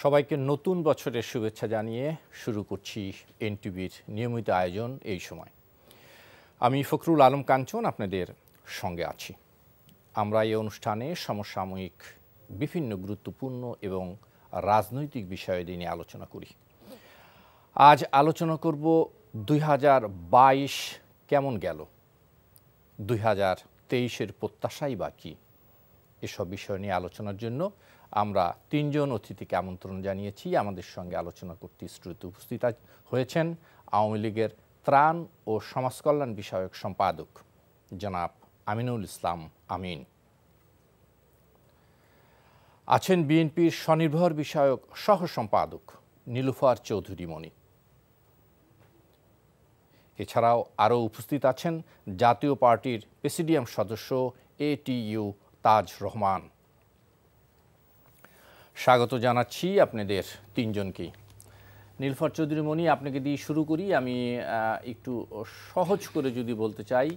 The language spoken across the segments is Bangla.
সবাইকে নতুন বছরের শুভেচ্ছা জানিয়ে শুরু করছি এনটিভির নিয়মিত আয়োজন এই সময়। আমি ফখরুল আলম কাঞ্চন আপনাদের সঙ্গে আছি। আমরা এই অনুষ্ঠানে সমসাময়িক বিভিন্ন গুরুত্বপূর্ণ এবং রাজনৈতিক বিষয় নিয়ে আলোচনা করি। আজ আলোচনা করব 2022 কেমন গেল, 2023-এর প্রত্যাশাই বা কী, এসব বিষয় নিয়ে আলোচনার জন্য আমরা তিনজন অতিথিকে আমন্ত্রণ জানিয়েছি। আমাদের সঙ্গে আলোচনা করতে স্টুডিওতে উপস্থিত হয়েছেন আওয়ামী লীগের ত্রাণ ও সমাজকল্যাণ বিষয়ক সম্পাদক জনাব আমিনুল ইসলাম আমিন, আছেন বিএনপির স্বনির্ভর বিষয়ক সহ সম্পাদক নীলুফার চৌধুরী মনি, এছাড়াও আরও উপস্থিত আছেন জাতীয় পার্টির প্রেসিডিয়াম সদস্য এটিইউ তাজ রহমান। স্বাগত জানাচ্ছি আপনাদের তিনজনকেই। নীলুফার চৌধুরী মনি, আপনাকে দিয়ে শুরু করি। আমি একটু সহজ করে যদি বলতে চাই,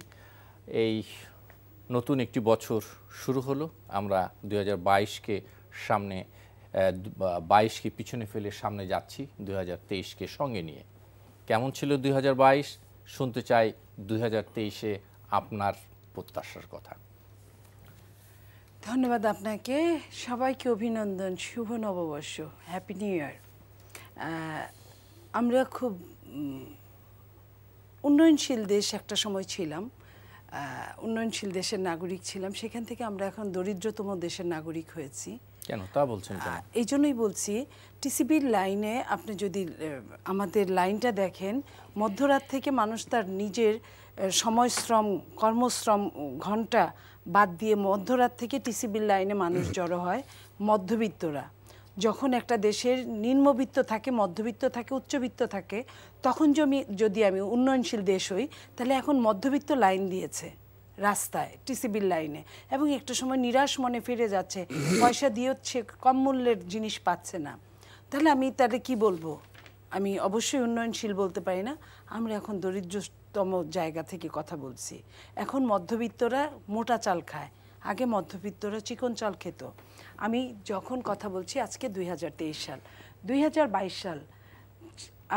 এই নতুন একটি বছর শুরু হলো, আমরা 2022-কে সামনে 22-কে পিছনে ফেলে সামনে যাচ্ছি 2023-কে সঙ্গে নিয়ে। কেমন ছিল 2022? শুনতে চাই 2023-এ আপনার প্রত্যাশার কথা। ধন্যবাদ আপনাকে, সবাইকে অভিনন্দন, শুভ নববর্ষ, হ্যাপি নিউ ইয়ার। আমরা খুব উন্নয়নশীল দেশ একটা সময় ছিলাম, উন্নয়নশীল দেশের নাগরিক ছিলাম, সেখান থেকে আমরা এখন দরিদ্রতম দেশের নাগরিক হয়েছি। কেন তা বলছেন? এই জন্যই বলছি, টিসিবির লাইনে আপনি যদি আমাদের লাইনটা দেখেন, মধ্যরাত থেকে মানুষ তার নিজের সময়শ্রম, কর্মশ্রম ঘন্টা বাদ দিয়ে মধ্যরাত থেকে টিসিবির লাইনে মানুষ জড়ো হয়। মধ্যবিত্তরা, যখন একটা দেশের নিম্নবিত্ত থাকে, মধ্যবিত্ত থাকে, উচ্চবিত্ত থাকে, তখন যদি আমি উন্নয়নশীল দেশ হই, তাহলে এখন মধ্যবিত্ত লাইন দিয়েছে রাস্তায় টিসিবির লাইনে, এবং একটা সময় নিরাশ মনে ফিরে যাচ্ছে, পয়সা দিয়েও সে কম মূল্যের জিনিস পাচ্ছে না। তাহলে আমি কি বলবো? আমি অবশ্যই উন্নয়নশীল বলতে পারি না, আমরা এখন দরিদ্রতম জায়গা থেকে কথা বলছি। এখন মধ্যবিত্তরা মোটা চাল খায়, আগে মধ্যবিত্তরা চিকন চাল খেত। আমি যখন কথা বলছি, আজকে 2023 সাল, 2022 সাল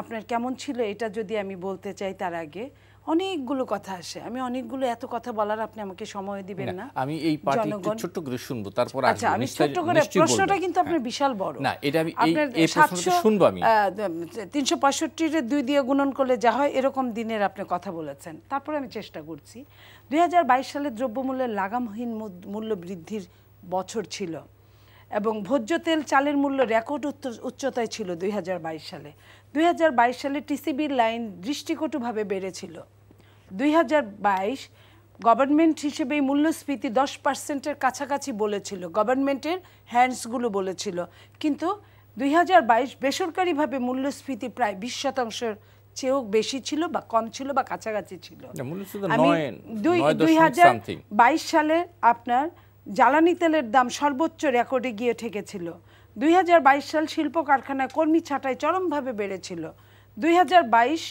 আপনার কেমন ছিল এটা যদি আমি বলতে চাই, তার আগে অনেকগুলো কথা আসে। আমি অনেকগুলো এত কথা বলার আপনি আমাকে সময় দিবেন না। আমি এই পার্টি ছোট করে শুনবো, তারপর আচ্ছা আমি ছোট করে, প্রশ্নটা কিন্তু আপনার বিশাল বড়। না, এটা আমি এই প্রশ্নটা শুনবো। আমি 365 2 দিয়ে গুণন করলে যা হয়, এরকম দিনের আপনি কথা বলেছেন। তারপরে আমি চেষ্টা করছি। 2022 সালে দ্রব্যমূল্যের লাগামহীন মূল্য বৃদ্ধির বছর ছিল, এবং ভোজ্য তেল, চালের মূল্য রেকর্ড উচ্চতায় ছিল 2022 সালে। 2022 সালে টিসিবির লাইন দৃষ্টিকটুভাবে বেড়েছিল। 2022 গভর্নমেন্ট হিসেবে মূল্যস্ফীতি 10%-এর কাছাকাছি বলেছিল, গভর্নমেন্টের হ্যান্ডসগুলো বলেছিল, কিন্তু 2022 বেসরকারিভাবে মূল্যস্ফীতি প্রায় 20% চেয়েও বেশি ছিল, বা কম ছিল, বা কাছাকাছি ছিল। 2022 সালে আপনার জ্বালানি তেলের দাম সর্বোচ্চ রেকর্ডে গিয়ে ঠেকেছিল। 2022 সাল শিল্প কারখানায় কর্মী ছাঁটাই চরমভাবে বেড়েছিল। 2022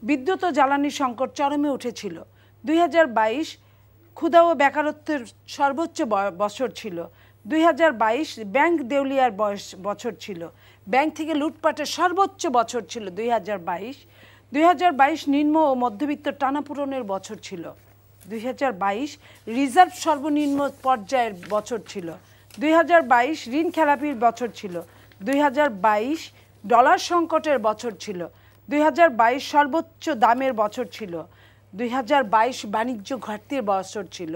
বিদ্যুৎ ও জ্বালানি সংকট চরমে উঠেছিল। 2022 ক্ষুধা ও বেকারত্বের সর্বোচ্চ বছর ছিল। 2022 ব্যাংক দেউলিয়ার বছর ছিল। ব্যাংক থেকে লুটপাটের সর্বোচ্চ বছর ছিল 2022। 2022 নিম্ন ও মধ্যবিত্ত টানাপূরণের বছর ছিল। 2022 রিজার্ভ সর্বনিম্ন পর্যায়ের বছর ছিল। 2022 ঋণ খেলাপির বছর ছিল। 2022 ডলার সংকটের বছর ছিল। 2022 সর্বোচ্চ দামের বছর ছিল। 2022 বাণিজ্য ঘাটতির বছর ছিল।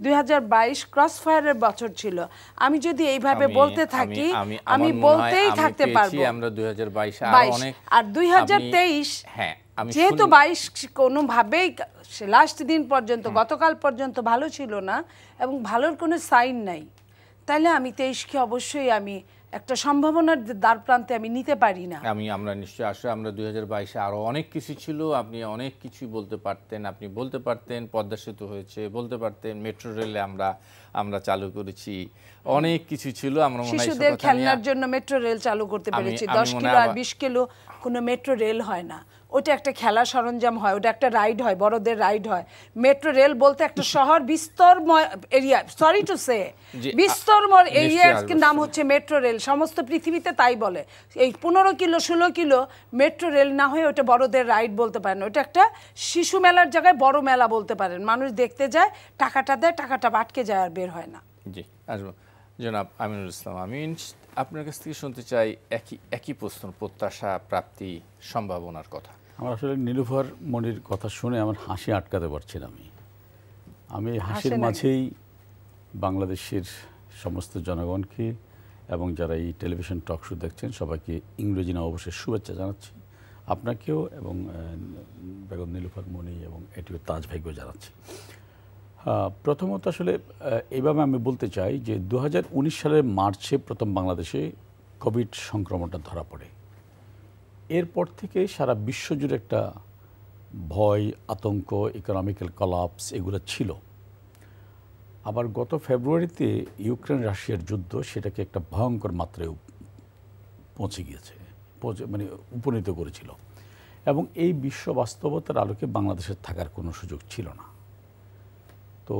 2022 ক্রসফায়ারের বছর ছিল। আমি যদি এইভাবে বলতে থাকি, আমি বলতেই থাকতে পারবো। আমরা 2022 আর 2023 যেহেতু 22 কোনোভাবেই লাস্ট দিন পর্যন্ত, গতকাল পর্যন্ত ভালো ছিল না, এবং ভালোর কোনো সাইন নাই, তাহলে আমি 23-কে অবশ্যই আমি একটা সম্ভাবনার দ্বার প্রান্তে আমি নিতে পারি না। আমরা নিশ্চয়ই আসলে আমরা 2022-এ আরো অনেক কিছু ছিল, আপনি অনেক কিছুই বলতে পারতেন। আপনি বলতে পারতেন পদ্মা সেতু হয়েছে, বলতে পারতেন মেট্রো রেলে আমরা আমরা চালু করেছি, অনেক কিছু ছিল। আমরা মনে হয় শিশুদের খেলনার জন্য মেট্রো রেল চালু করতে পেরেছি। 10 কিলো আর 20 কিলো কোনো মেট্রো রেল হয় না, ওটা একটা খেলা সরঞ্জাম হয়, ওটা একটা রাইড হয়, বড়দের রাইড হয়। মেট্রো রেল বলতে একটা শহর বিস্তরময় এরিয়া, সরি টু সে, বিস্তরময় এরিয়ার নাম হচ্ছে মেট্রো রেল। সমস্ত পৃথিবীতে তাই বলে। এই 15 কিলো 16 কিলো মেট্রো রেল না হয়ে ওটা বড়দের রাইড বলতে পারেন, ওটা একটা শিশু মেলার জায়গায় বড় মেলা বলতে পারেন। মানুষ দেখতে যায়, টাকাটা দেয়, টাকাটা আটকে যায় আর বের হয় না। জি, আসবো জনাব আমিনুল ইসলাম। আমি আপনার কাছ থেকে শুনতে চাই একই প্রশ্ন, প্রত্যাশা, প্রাপ্তি, সম্ভাবনার কথা। আমার আসলে নীলুফার মনির কথা শুনে আমার হাসি আটকাতে পারছি না। আমি হাসির মাঝেই বাংলাদেশের সমস্ত জনগণকে এবং যারা এই টেলিভিশন টক শো দেখছেন সবাইকে ইংরেজি নববর্ষের শুভেচ্ছা জানাচ্ছি, আপনাকেও এবং বেগম নীলুফার মনি এবং এটিও তাজ ভাইকেও জানাচ্ছি। প্রথমত আসলে এইভাবে আমি বলতে চাই যে 2019 সালের মার্চে প্রথম বাংলাদেশে কোভিড সংক্রমণটা ধরা পড়ে। এরপর থেকে সারা বিশ্বজুড়ে একটা ভয়, আতঙ্ক, ইকোনমিক্যাল কলাপস এগুলো ছিল। আবার গত ফেব্রুয়ারিতে ইউক্রেন রাশিয়ার যুদ্ধ সেটাকে একটা ভয়ঙ্কর মাত্রায় পৌঁছে গিয়েছে, মানে উপনীত করেছিল। এবং এই বিশ্ব বাস্তবতার আলোকে বাংলাদেশের থাকার কোনো সুযোগ ছিল না। তো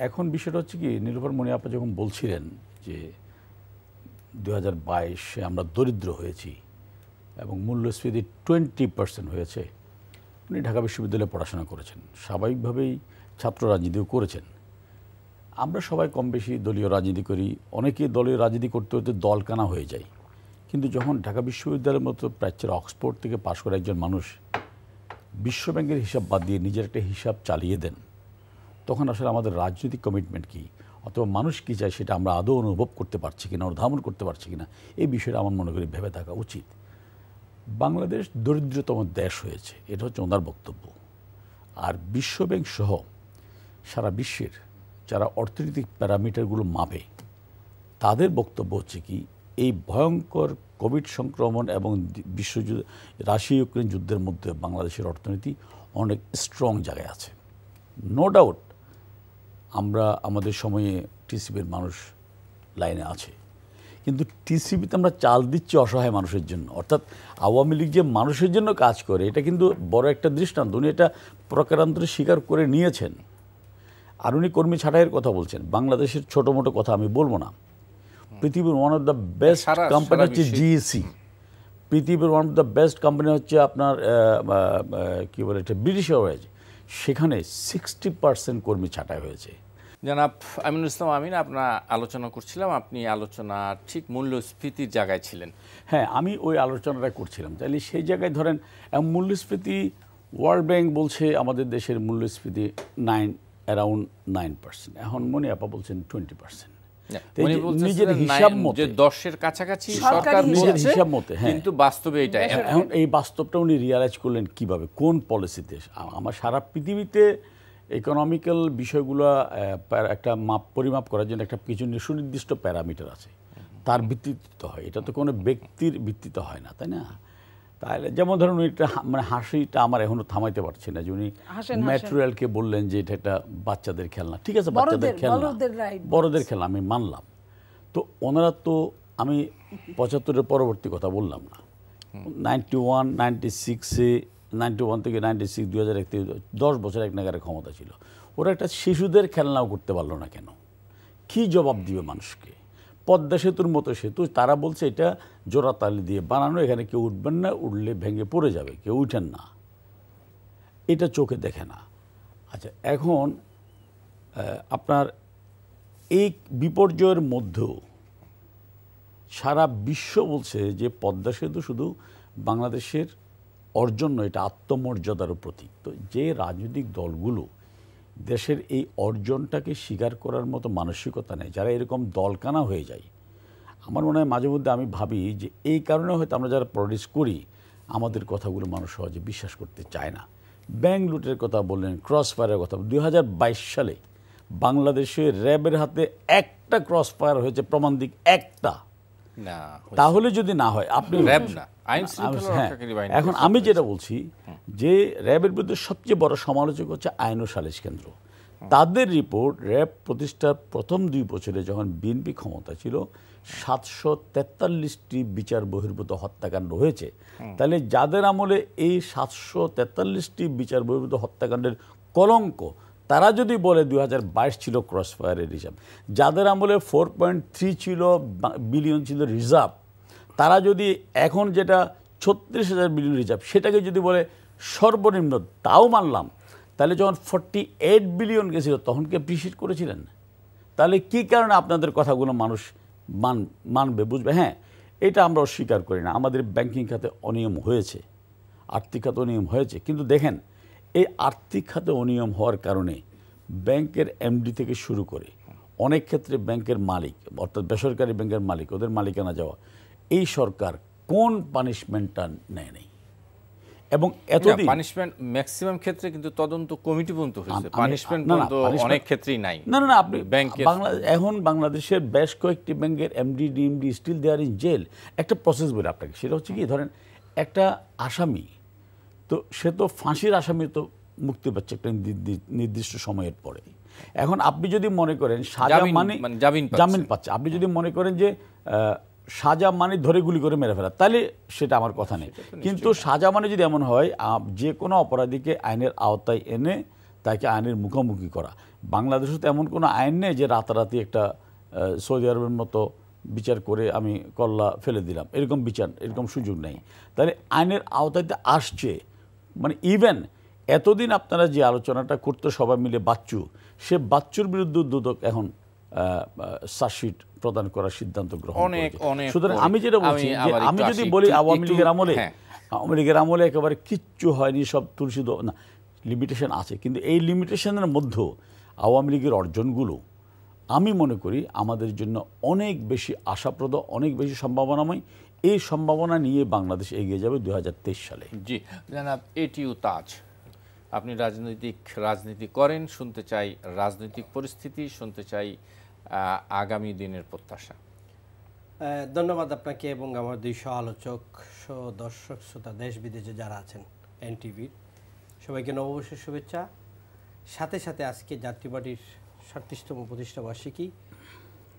এখন বিষয়টা হচ্ছে কি, নীলুফার মনি আপা যখন বলছিলেন যে 2022-এ আমরা দরিদ্র হয়েছি এবং মূল্যস্ফীতি 20% হয়েছে। উনি ঢাকা বিশ্ববিদ্যালয়ে পড়াশোনা করেছেন, স্বাভাবিকভাবেই ছাত্র রাজনীতিও করেছেন। আমরা সবাই কম বেশি দলীয় রাজনীতি করি, অনেকে দলীয় রাজনীতি করতে হতে দলকানা হয়ে যায়। কিন্তু যখন ঢাকা বিশ্ববিদ্যালয়ের মতো প্রাচ্যের অক্সফোর্ড থেকে পাশ করে একজন মানুষ বিশ্বব্যাংকের হিসাব বাদ দিয়ে নিজের একটা হিসাব চালিয়ে দেন, তখন আসলে আমাদের রাজনৈতিক কমিটমেন্ট কী অথবা মানুষ কী চায় সেটা আমরা আদৌ অনুভব করতে পারছি কিনা, অনুধাবন করতে পারছি কিনা, এই বিষয়টা আমার মনে করি ভেবে থাকা উচিত। বাংলাদেশ দরিদ্রতম দেশ হয়েছে, এটা হচ্ছে ওনার বক্তব্য। আর বিশ্বব্যাংক সহ সারা বিশ্বের যারা অর্থনৈতিক প্যারামিটারগুলো মাপে তাদের বক্তব্য হচ্ছে কি, এই ভয়ঙ্কর কোভিড সংক্রমণ এবং বিশ্বযুদ্ধ, রাশিয়া ইউক্রেন যুদ্ধের মধ্যে বাংলাদেশের অর্থনীতি অনেক স্ট্রং জায়গায় আছে। নো ডাউট আমরা আমাদের সময়ে টিসিবির মানুষ লাইনে আছে, কিন্তু টিসিবিতে আমরা চাল দিচ্ছি অসহায় মানুষের জন্য। অর্থাৎ আওয়ামী লীগ যে মানুষের জন্য কাজ করে এটা কিন্তু বড় একটা দৃষ্টান্ত, উনি এটা প্রকারান্তরে স্বীকার করে নিয়েছেন। আর উনি কর্মী ছাঁটাইয়ের কথা বলছেন। বাংলাদেশের ছোটো মোটো কথা আমি বলবো না, পৃথিবীর one of the best company হচ্ছে জিএসি, পৃথিবীর one of the best company হচ্ছে আপনার কী বলে এটা ব্রিটিশ এয়ারওয়েজ, সেখানে 60% কর্মী ছাঁটাই হয়েছে। জনাব আমিনুল ইসলাম আমিন, আপনার আলোচনা করছিলাম, আপনি আলোচনার ঠিক মূল্যস্ফীতির জায়গায় ছিলেন। হ্যাঁ, আমি ওই আলোচনাটা করছিলাম। তাহলে সেই জায়গায় ধরেন মূল্যস্ফীতি, ওয়ার্ল্ড ব্যাংক বলছে আমাদের দেশের মূল্যস্ফীতি অ্যারাউন্ড 9%, এখন মনি আপা বলছেন 20%। নিজের হিসাব মতে 10-এর কাছাকাছি সরকার নিজের হিসাব মতে, কিন্তু বাস্তবে এটা এখন এই বাস্তবটা উনি রিয়ালাইজ করলেন কিভাবে, কোন পলিসিতে। আমার সারা পৃথিবীতে ইকোনমিক্যাল বিষয়গুলো একটা পরিমাপ করার জন্য একটা কিছু সুনির্দিষ্ট প্যারামিটার আছে, তার ভিত্তিতে হয়। এটা তো কোনো ব্যক্তির ভিত্তিতে হয় না, তাই না? তাহলে যেমন ধরুন এটা মানে হাসিটা আমার এখনো থামাইতে পারছি না যে উনি ম্যাটেরিয়ালকে বললেন যে এটা একটা বাচ্চাদের খেলনা। ঠিক আছে, বাচ্চাদের খেলনা, বড়দের খেলনা আমি মানলাম। তো ওনারা তো, আমি 75-এর পরবর্তী কথা বললাম না, 91, 96-এ 91 থেকে 96, 2001 থেকে 10 বছর এক নাগারে ক্ষমতা ছিল। ওরা একটা শিশুদের খেলনাও করতে পারলো না কেন? কী জবাব দিবে মানুষকে? পদ্মা সেতুর মতো সেতু, তারা বলছে এটা জোড়াতালি দিয়ে বানানো, এখানে কেউ উঠবেন না, উঠলে ভেঙে পড়ে যাবে, কেউ উঠেন না, এটা চোখে দেখে না। আচ্ছা, এখন আপনার এই বিপর্যয়ের মধ্যেও সারা বিশ্ব বলছে যে পদ্মা সেতু শুধু বাংলাদেশের অর্জন নয়, এটা আত্মমর্যাদারও প্রতীক। তো যে রাজনৈতিক দলগুলো দেশের এই অর্জনটাকে স্বীকার করার মতো মানসিকতা নেই, যারা এরকম দলকানা হয়ে যায়, আমার মনে হয় মাঝে মধ্যে আমি ভাবি যে এই কারণে হয়তো আমরা যারা প্রডিউস করি আমাদের কথাগুলো মানুষ সহজে বিশ্বাস করতে চায় না। ব্যাংক লুটের কথা বললেন, ক্রস ফায়ারের কথা, 2022 সালে বাংলাদেশে র্যাবের হাতে একটা ক্রস ফায়ার হয়েছে, প্রমাণ দিক একটা। তাহলে যদি না হয় আপনি এখন আমি যেটা বলছি যে র্যাবের বিরুদ্ধে সবচেয়ে বড় সমালোচক হচ্ছে আইন ও সালিশ কেন্দ্র। তাদের রিপোর্ট র্যাব প্রতিষ্ঠার প্রথম 2 বছরে যখন বিএনপি ক্ষমতা ছিল 743টি বিচার বহির্ভূত হত্যাকাণ্ড হয়েছে। তাহলে যাদের আমলে এই 743টি বিচার বহির্ভূত হত্যাকাণ্ডের কলঙ্ক, তারা যদি বলে 2022 ছিল ক্রস ফায়ারের হিসাব, যাদের আমলে 4.3 ছিল বিলিয়ন ছিল রিজার্ভ, তারা যদি এখন যেটা 36,000 বিলিয়ন রিজার্ভ সেটাকে যদি বলে সর্বনিম্ন, তাও মানলাম। তাহলে যখন 48 বিলিয়ন গেছিল তখন কি অ্যাপ্রিশিয়েট করেছিলেন? তাহলে কি কারণে আপনাদের কথাগুলো মানুষ মানবে, বুঝবে? হ্যাঁ, এটা আমরা অস্বীকার করি না, আমাদের ব্যাংকিং খাতে অনিয়ম হয়েছে, আর্থিক খাতে অনিয়ম হয়েছে। কিন্তু দেখেন, এই আর্থিক খাতে অনিয়ম হওয়ার কারণে ব্যাংকের এমডি থেকে শুরু করে অনেক ক্ষেত্রে ব্যাংকের মালিক, অর্থাৎ বেসরকারি ব্যাংকের মালিক, ওদের মালিকানা যাওয়া, এই সরকার কোন পানিশমেন্টটা নেয় নেই। এবং এতদিন পানিশমেন্ট ম্যাক্সিমাম ক্ষেত্রে কিন্তু তদন্ত কমিটি পর্যন্ত হয়েছে, পানিশমেন্ট পর্যন্ত অনেক ক্ষেত্রেই নাই। না, আপনি এখন বাংলাদেশের বেশ কয়েকটি ব্যাংকের MD DMD still there in jail. একটা প্রসেস বলে আপনাকে, সেটা হচ্ছে কি, ধরেন একটা আসামি, তো সে তো ফাঁসির আসামি তো মুক্তি পাচ্ছে একটা নির্দিষ্ট সময়ের পরে। এখন আপনি যদি মনে করেন সাজা মানে জামিন পাচ্ছে, আপনি যদি মনে করেন যে সাজা মানে ধরে গুলি করে মেরে ফেলা, তাহলে সেটা আমার কথা নেই। কিন্তু সাজা মানে যদি এমন হয় যে কোনো অপরাধীকে আইনের আওতায় এনে তাকে আইনের মুখোমুখি করা, বাংলাদেশে তো এমন কোনো আইন নেই যে রাতারাতি একটা সৌদি আরবের মতো বিচার করে আমি কল্লা ফেলে দিলাম, এরকম বিচার, এরকম সুযোগ নেই। তাহলে আইনের আওতায় আসছে, মানে ইভেন এতদিন আপনারা যে আলোচনাটা করতে সবাই মিলে বাচ্চু, সে বাচ্চুর বিরুদ্ধে দুদক এখন চার্জশিট প্রদান করার সিদ্ধান্ত গ্রহণ করেছে। সুতরাং আমি যেটা বলছি, যে আমি যদি বলি আওয়ামী লীগের আমলে একেবারে কিচ্ছু হয়নি, সব তুলসী না, লিমিটেশন আছে। কিন্তু এই লিমিটেশনের মধ্যেও আওয়ামী লীগের অর্জনগুলো আমি মনে করি আমাদের জন্য অনেক বেশি আশাপ্রদ, অনেক বেশি সম্ভাবনাময়। এই সম্ভাবনা নিয়ে বাংলাদেশ এগিয়ে যাবে 2023 সালে। জি জনাব এটিউ তাজ, আপনি রাজনীতি করেন, শুনতে চাই রাজনৈতিক পরিস্থিতি, শুনতে চাই আগামী দিনের প্রত্যাশা। ধন্যবাদ আপনাকে এবং আমার 200 আলোচক, দর্শক শ্রোতা দেশ বিদেশে যারা আছেন এনটিভির সবাইকে নববর্ষের শুভেচ্ছা। সাথে সাথে আজকে জাতীয় পার্টির 37তম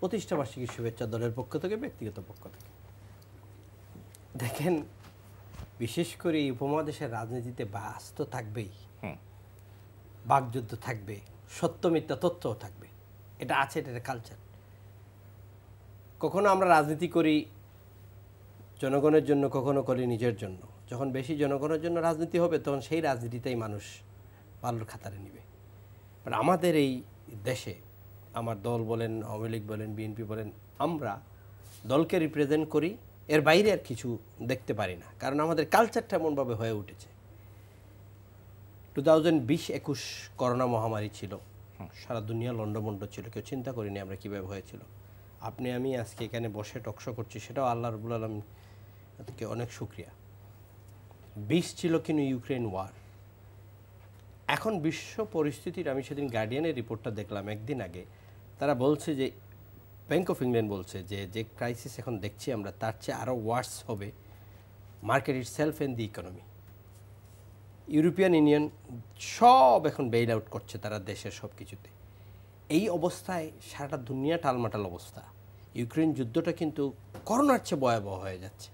প্রতিষ্ঠাবার্ষিকীর শুভেচ্ছা দলের পক্ষ থেকে, ব্যক্তিগত পক্ষ থেকে। দেখেন, বিশেষ করে এই উপমহাদেশের রাজনীতিতে বাস তো থাকবেই, বাকযুদ্ধ থাকবে, সত্য মিথ্যা তথ্যও থাকবে, এটা আছে, এটা কালচার। কখনো আমরা রাজনীতি করি জনগণের জন্য, কখনো করি নিজের জন্য। যখন বেশি জনগণের জন্য রাজনীতি হবে তখন সেই রাজনীতিতেই মানুষ ভালোর খাতারে নেবে। বাট আমাদের এই দেশে, আমার দল বলেন, আওয়ামী লীগ বলেন, বিএনপি বলেন, আমরা দলকে রিপ্রেজেন্ট করি, এর বাইরে আর কিছু দেখতে পারি না, কারণ আমাদের কালচারটা এমনভাবে হয়ে উঠেছে। 2020-21 করোনা মহামারী ছিল, সারা দুনিয়া লন্ডভন্ড ছিল, কেউ চিন্তা করিনি আমরা কীভাবে হয়েছিল। আপনি আমি আজকে এখানে বসে টকশো করছি, সেটাও আল্লাহ রাব্বুল আলামিনকে অনেক শুকরিয়া। 20 ছিল কিন্তু ইউক্রেন ওয়ার। এখন বিশ্ব পরিস্থিতির, আমি সেদিন গার্ডিয়ানের রিপোর্টটা দেখলাম একদিন আগে, তারা বলছে যে ব্যাংক অফ ইংল্যান্ড বলছে যে ক্রাইসিস এখন দেখছি আমরা, তার চেয়ে আরও ওয়ার্স হবে market itself and the economy. European Union সব এখন বেইল আউট করছে তারা দেশের সব কিছুতে। এই অবস্থায় সারাটা দুনিয়া টালমাটাল অবস্থা। ইউক্রেন যুদ্ধটা কিন্তু করোনার চেয়ে ভয়াবহ হয়ে যাচ্ছে।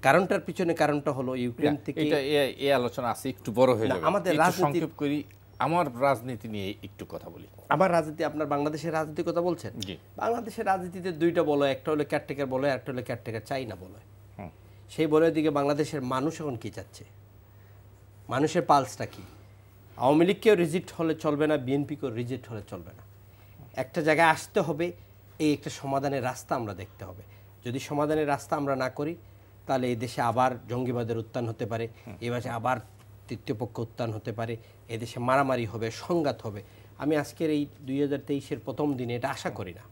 কারণটার পিছনে কারণটা হলো ইউক্রেন থেকে, এটা এই আলোচনা আছে, একটু বড় হয়ে যাবে, আমাদের সংক্ষেপ করি। আমার রাজনীতি নিয়ে একটু কথা বলি। আমার রাজনীতি, আপনার বাংলাদেশের রাজনীতির কথা বলছেন। বাংলাদেশের রাজনীতিতে দুইটা বলয়, একটা হলো কেয়ারটেকার বলয়, একটা হলো কেয়ারটেকার চাই না বলয়। সেই বলয়ের দিকে বাংলাদেশের মানুষ এখন কি চাচ্ছে, মানুষের পালসটা কি? আওয়ামী লীগকেও রিজেক্ট হলে চলবে না, বিএনপিকেও রিজেক্ট হলে চলবে না। একটা জায়গায় আসতে হবে, এই একটা সমাধানের রাস্তা আমরা দেখতে হবে। যদি সমাধানের রাস্তা আমরা না করি তাহলে এই দেশে আবার জঙ্গিবাদের উত্থান হতে পারে, এ দেশে আবার তৃতীয় পক্ষ উত্থান হতে পারে, এদেশে মারামারি হবে, সংঘাত হবে। আমি আজকের এই 2023-এর প্রথম দিনে এটা আশা করি না,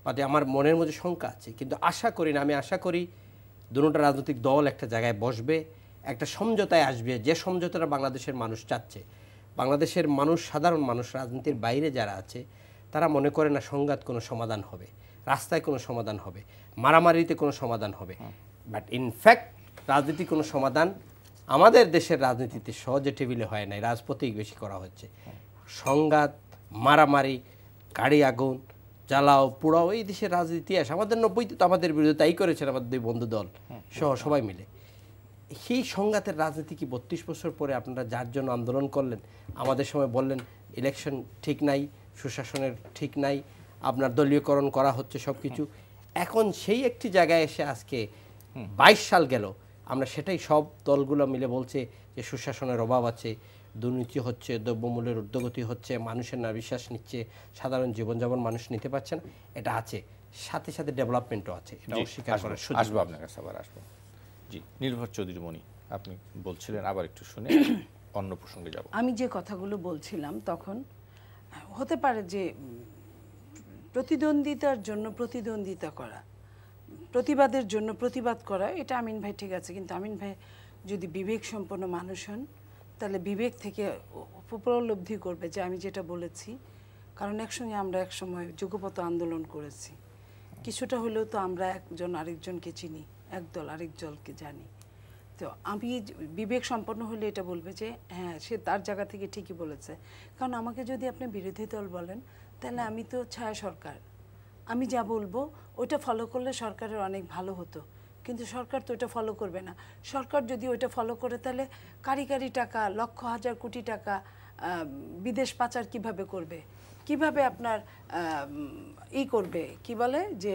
বাদে আমার মনের মধ্যে শঙ্কা আছে, কিন্তু আশা করি না। আমি আশা করি দুটো রাজনৈতিক দল একটা জায়গায় বসবে, একটা সমঝোতায় আসবে, যে সমঝোতাটা বাংলাদেশের মানুষ চাচ্ছে। বাংলাদেশের মানুষ, সাধারণ মানুষ, রাজনীতির বাইরে যারা আছে, তারা মনে করে না সংঘাত কোনো সমাধান হবে, রাস্তায় কোনো সমাধান হবে, মারামারিতে কোনো সমাধান হবে। বাট ইনফ্যাক্ট রাজনীতি কোনো সমাধান আমাদের দেশের রাজনীতিতে সহজে টেবিলে হয় নাই, রাজপথেই বেশি করা হচ্ছে। সংঘাত, মারামারি, গাড়ি আগুন, জ্বালাও পোড়াও, এই দেশের রাজনীতি আসে। আমাদের 90-তে তো আমাদের বিরুদ্ধে তাই করেছেন আমাদের দুই বন্ধু দল সহ সবাই মিলে। সেই সংঘাতের রাজনীতি কি 32 বছর পরে আপনারা যার জন্য আন্দোলন করলেন, আমাদের সময় বললেন ইলেকশন ঠিক নাই, সুশাসনের ঠিক নাই, আপনার দলীয়করণ করা হচ্ছে সব কিছু, এখন সেই একটি জায়গায় এসে আজকে 22 সাল গেল, আমরা সেটাই সব দলগুলো মিলে বলছে যে সুশাসনের অভাব আছে, দুর্নীতি হচ্ছে, দ্রব্যমূল্যের ঊর্ধ্বগতি হচ্ছে, মানুষের না বিশ্বাস নিচ্ছে, সাধারণ জীবনযাপন মানুষ নিতে পারছে না, এটা আছে, সাথে সাথে ডেভেলপমেন্টও আছে, এটা অস্বীকার করার সুযোগ আসবো আপনার কাছে, আবার আসবো। জি, নির্ভর চৌধুরী মনি, আপনি বলছিলেন, আবার একটু শুনে অন্য প্রসঙ্গে যাব। আমি যে কথাগুলো বলছিলাম তখন হতে পারে যে প্রতিদ্বন্দ্বিতার জন্য প্রতিদ্বন্দ্বিতা করা, প্রতিবাদের জন্য প্রতিবাদ করা, এটা আমিন ভাই ঠিক আছে, কিন্তু আমিন ভাই যদি বিবেক সম্পন্ন মানুষ হন তাহলে বিবেক থেকে উপলব্ধি করবে যে আমি যেটা বলেছি, কারণ একসঙ্গে আমরা একসময় যুগপৎ আন্দোলন করেছি, কিছুটা হলেও তো আমরা একজন আরেকজনকে চিনি, একদল আরেক দলকে জানি। তো আমি বিবেক সম্পন্ন হলে এটা বলবে যে হ্যাঁ সে তার জায়গা থেকে ঠিকই বলেছে। কারণ আমাকে যদি আপনি বিরোধী দল বলেন তাহলে আমি তো ছায়া সরকার, আমি যা বলবো ওইটা ফলো করলে সরকারের অনেক ভালো হতো, কিন্তু সরকার তো ওইটা ফলো করবে না। সরকার যদি ওইটা ফলো করে তাহলে কারি কারি টাকা, লক্ষ হাজার কোটি টাকা বিদেশ পাচার কিভাবে করবে, কিভাবে আপনার করবে, কি বলে যে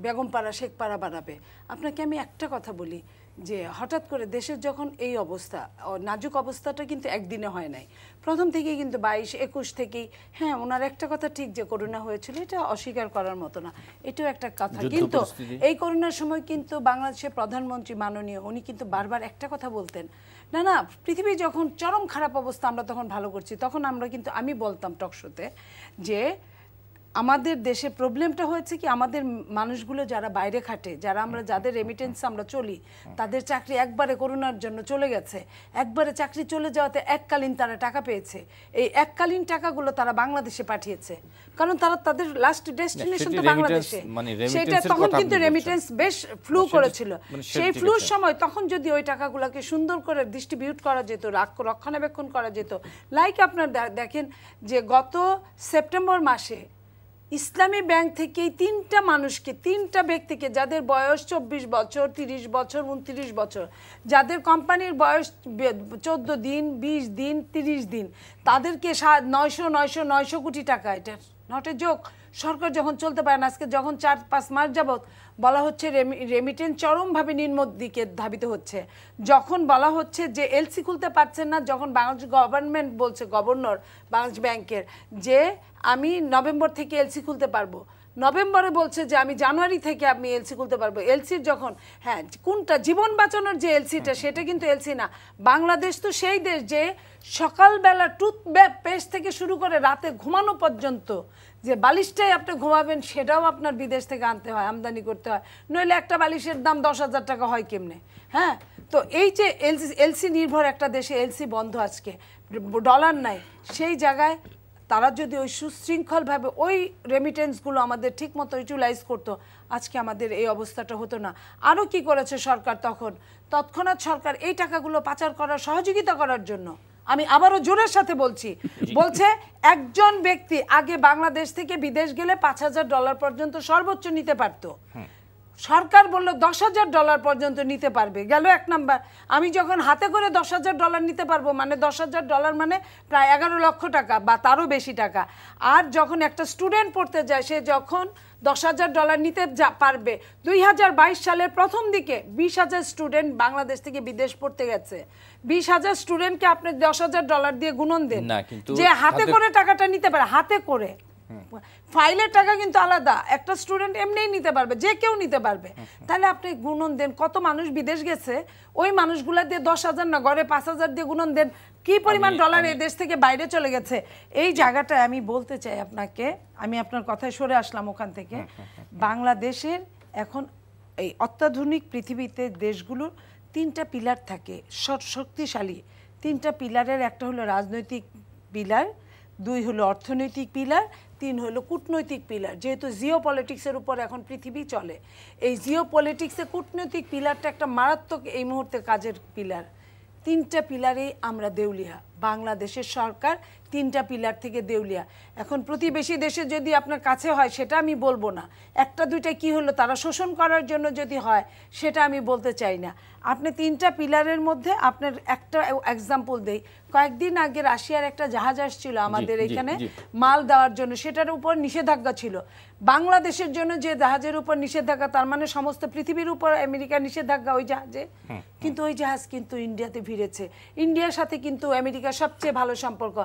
বেগমপাড়া শেখপাড়া বানাবে। আপনাকে আমি একটা কথা বলি যে হঠাৎ করে দেশের যখন এই অবস্থা, নাজুক অবস্থাটা কিন্তু একদিনে হয় নাই, প্রথম থেকেই কিন্তু 22-21 থেকেই, হ্যাঁ ওনার একটা কথা ঠিক যে করোনা হয়েছিল, এটা অস্বীকার করার মতো না, এটাও একটা কথা, কিন্তু এই করোনার সময় কিন্তু বাংলাদেশের প্রধানমন্ত্রী মাননীয় উনি কিন্তু বারবার একটা কথা বলতেন, না না পৃথিবী যখন চরম খারাপ অবস্থা আমরা তখন ভালো করছি, তখন আমরা কিন্তু আমি বলতাম টকশোতে যে আমাদের দেশে প্রবলেমটা হয়েছে কি, আমাদের মানুষগুলো যারা বাইরে খাটে, যারা আমরা যাদের রেমিটেন্স আমরা চলি, তাদের চাকরি একবারে করোনার জন্য চলে গেছে, একবারে চাকরি চলে যাওয়াতে এককালীন তারা টাকা পেয়েছে, এই এককালীন টাকাগুলো তারা বাংলাদেশে পাঠিয়েছে, কারণ তারা তাদের লাস্ট ডেস্টিনেশন তো বাংলাদেশে, সেটা তখন কিন্তু রেমিটেন্স বেশ ফ্লু করেছিল, সেই ফ্লুর সময় তখন যদি ওই টাকাগুলোকে সুন্দর করে ডিস্ট্রিবিউট করা যেত, রক্ষণাবেক্ষণ করা যেত, লাইক আপনার দেখেন যে গত সেপ্টেম্বর মাসে ইসলামী ব্যাংক থেকে তিনটা ব্যক্তিকে যাদের বয়স 24 বছর, 30 বছর, 29 বছর, যাদের কোম্পানির বয়স 14 দিন, 20 দিন, 30 দিন, তাদেরকে 900 কোটি টাকা, এটা নট এ জোক, সরকার যখন চলতে পারে না, আজকে যখন 4-5 মাস যাবত বলা হচ্ছে রেমিটেন্স চরমভাবে নিম্ন দিকে ধাবিত হচ্ছে, যখন বলা হচ্ছে যে এলসি খুলতে পারছেন না, যখন বাংলাদেশ গভর্নমেন্ট বলছে, গভর্নর বাংলাদেশ ব্যাংকের, যে আমি নভেম্বর থেকে এলসি খুলতে পারবো, নভেম্বরে বলছে যে আমি জানুয়ারি থেকে আমি এলসি খুলতে পারবো, এলসির যখন হ্যাঁ কোনটা জীবন বাঁচানোর যে এলসিটা, সেটা কিন্তু এলসি না। বাংলাদেশ তো সেই দেশ যে সকালবেলা টুথপেস্ট থেকে শুরু করে রাতে ঘুমানো পর্যন্ত যে বালিশটাই আপনি ঘুমাবেন সেটাও আপনার বিদেশ থেকে আনতে হয়, আমদানি করতে হয়, নইলে একটা বালিশের দাম 10,000 টাকা হয় কেমনে? হ্যাঁ, তো এই যে এলসি নির্ভর একটা দেশে এলসি বন্ধ, আজকে ডলার নাই, সেই জায়গায় তারা যদি ওই সুশৃঙ্খলভাবে ওই রেমিটেন্সগুলো আমাদের ঠিকমতো ইউটিলাইজ করতো, আজকে আমাদের এই অবস্থাটা হতো না। আরও কি করেছে সরকার তৎক্ষণাৎ সরকার এই টাকাগুলো পাচার করার সহযোগিতা করার জন্য, আমি আবারও জোরের সাথে বলছে একজন ব্যক্তি আগে বাংলাদেশ থেকে বিদেশ গেলে $5,000 পর্যন্ত সর্বোচ্চ নিতে পারতো, সরকার বলল $10,000 পর্যন্ত নিতে পারবে, গেল এক নাম্বার। আমি যখন হাতে করে $10,000 নিতে পারবো, মানে $10,000 মানে প্রায় 11 লক্ষ টাকা বা তারও বেশি টাকা। আর যখন একটা স্টুডেন্ট পড়তে যায়, সে যখন $10,000 নিতে পারবে, 2022 সালের প্রথম দিকে 20,000 স্টুডেন্ট বাংলাদেশ থেকে বিদেশ পড়তে গেছে, 20,000 স্টুডেন্টকে আপনি $10,000 দিয়ে গুণন দেন, যে হাতে করে টাকাটা নিতে পারে, হাতে করে, ফাইলের টাকা কিন্তু আলাদা, একটা স্টুডেন্ট এমনিই নিতে পারবে, যে কেউ নিতে পারবে, তাহলে আপনি গুণন দেন কত মানুষ বিদেশ গেছে, ওই মানুষগুলা দিয়ে 10,000 না গড়ে 5,000 দিয়ে গুণন দেন, কি পরিমাণ ডলার এই দেশ থেকে বাইরে চলে গেছে। এই জায়গাটায় আমি বলতে চাই আপনাকে, আমি আপনার কথায় সরে আসলাম ওখান থেকে, বাংলাদেশের এখন এই অত্যাধুনিক পৃথিবীতে দেশগুলোর 3টা পিলার থাকে, শক্তিশালী 3টা পিলারের, একটা হলো রাজনৈতিক পিলার, 2 হলো অর্থনৈতিক পিলার, 3 হলো কূটনৈতিক পিলার। যেহেতু জিও পলিটিক্সের উপর এখন পৃথিবী চলে, এই জিও পলিটিক্সে কূটনৈতিক পিলারটা একটা মারাত্মক এই মুহূর্তে কাজের পিলার। 3টা পিলারেই আমরা দেউলিয়া, বাংলাদেশের সরকার 3টা পিলার থেকে দেউলিয়া। এখন প্রতিবেশী দেশে যদি আপনার কাছে হয় সেটা আমি বলবো না, একটা দুইটা কি হলো তারা শোষণ করার জন্য যদি হয় সেটা আমি বলতে চাই না। আপনি 3টা পিলারের মধ্যে আপনার একটা এক্সাম্পল দেই, কয়েকদিন আগে রাশিয়ার একটা জাহাজ আসছিল আমাদের এখানে মাল দেওয়ার জন্য, সেটার উপর নিষেধাজ্ঞা ছিল। বাংলাদেশের জন্য যে জাহাজের উপর নিষেধাজ্ঞা, তার মানে সমস্ত পৃথিবীর উপর আমেরিকার নিষেধাজ্ঞা ওই জাহাজে, কিন্তু ওই জাহাজ কিন্তু ইন্ডিয়াতে ভিড়েছে। ইন্ডিয়ার সাথে কিন্তু আমেরিকার সবচেয়ে ভালো সম্পর্ক।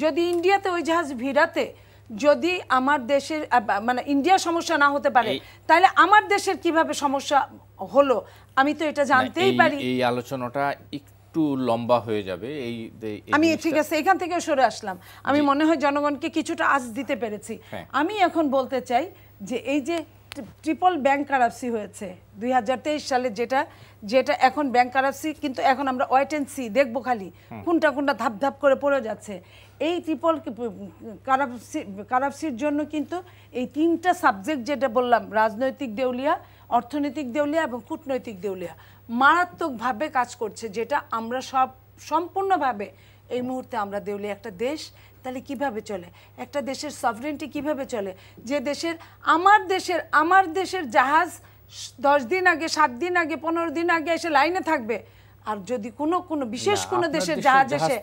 যদি ইন্ডিয়াতে ওই জাহাজ ভিড়াতে যদি আমার দেশের মানে ইন্ডিয়ার সমস্যা না হতে পারে, তাহলে আমার দেশের কিভাবে সমস্যা হলো আমি তো এটা জানতেই পারি। এই আলোচনাটা একটু লম্বা হয়ে যাবে। আমি ঠিক আছে এখান থেকে সরে আসলাম। আমি মনে হয় জনগণকে কিছুটা আজ দিতে পেরেছি। আমি এখন বলতে চাই যে এই যে ট্রিপল ব্যাংকারাপসি হয়েছে 2023 সালে, যেটা এখন ব্যাংকারাপসি, কিন্তু এখন আমরা ওয়েট এন্ড সি দেখবো, খালি কোনটা কোনটা ধাপ ধাপ করে পড়ে যাচ্ছে। এই ট্রিপল কারাপসির জন্য কিন্তু এই 3টা সাবজেক্ট যেটা বললাম, রাজনৈতিক দেউলিয়া, অর্থনৈতিক দেউলিয়া এবং কূটনৈতিক দেউলিয়া, মারাত্মকভাবে কাজ করছে, যেটা আমরা সম্পূর্ণভাবে এই মুহূর্তে আমরা দেউলিয়া। একটা দেশ তাহলে কিভাবে চলে, একটা দেশের সভরেন্টি কিভাবে চলে, যে দেশের আমার দেশের জাহাজ 10 দিন আগে, 7 দিন আগে, 15 দিন আগে এসে লাইনে থাকবে। আর যদি কোনো বিশেষ কোনো দেশের জাহাজ এসে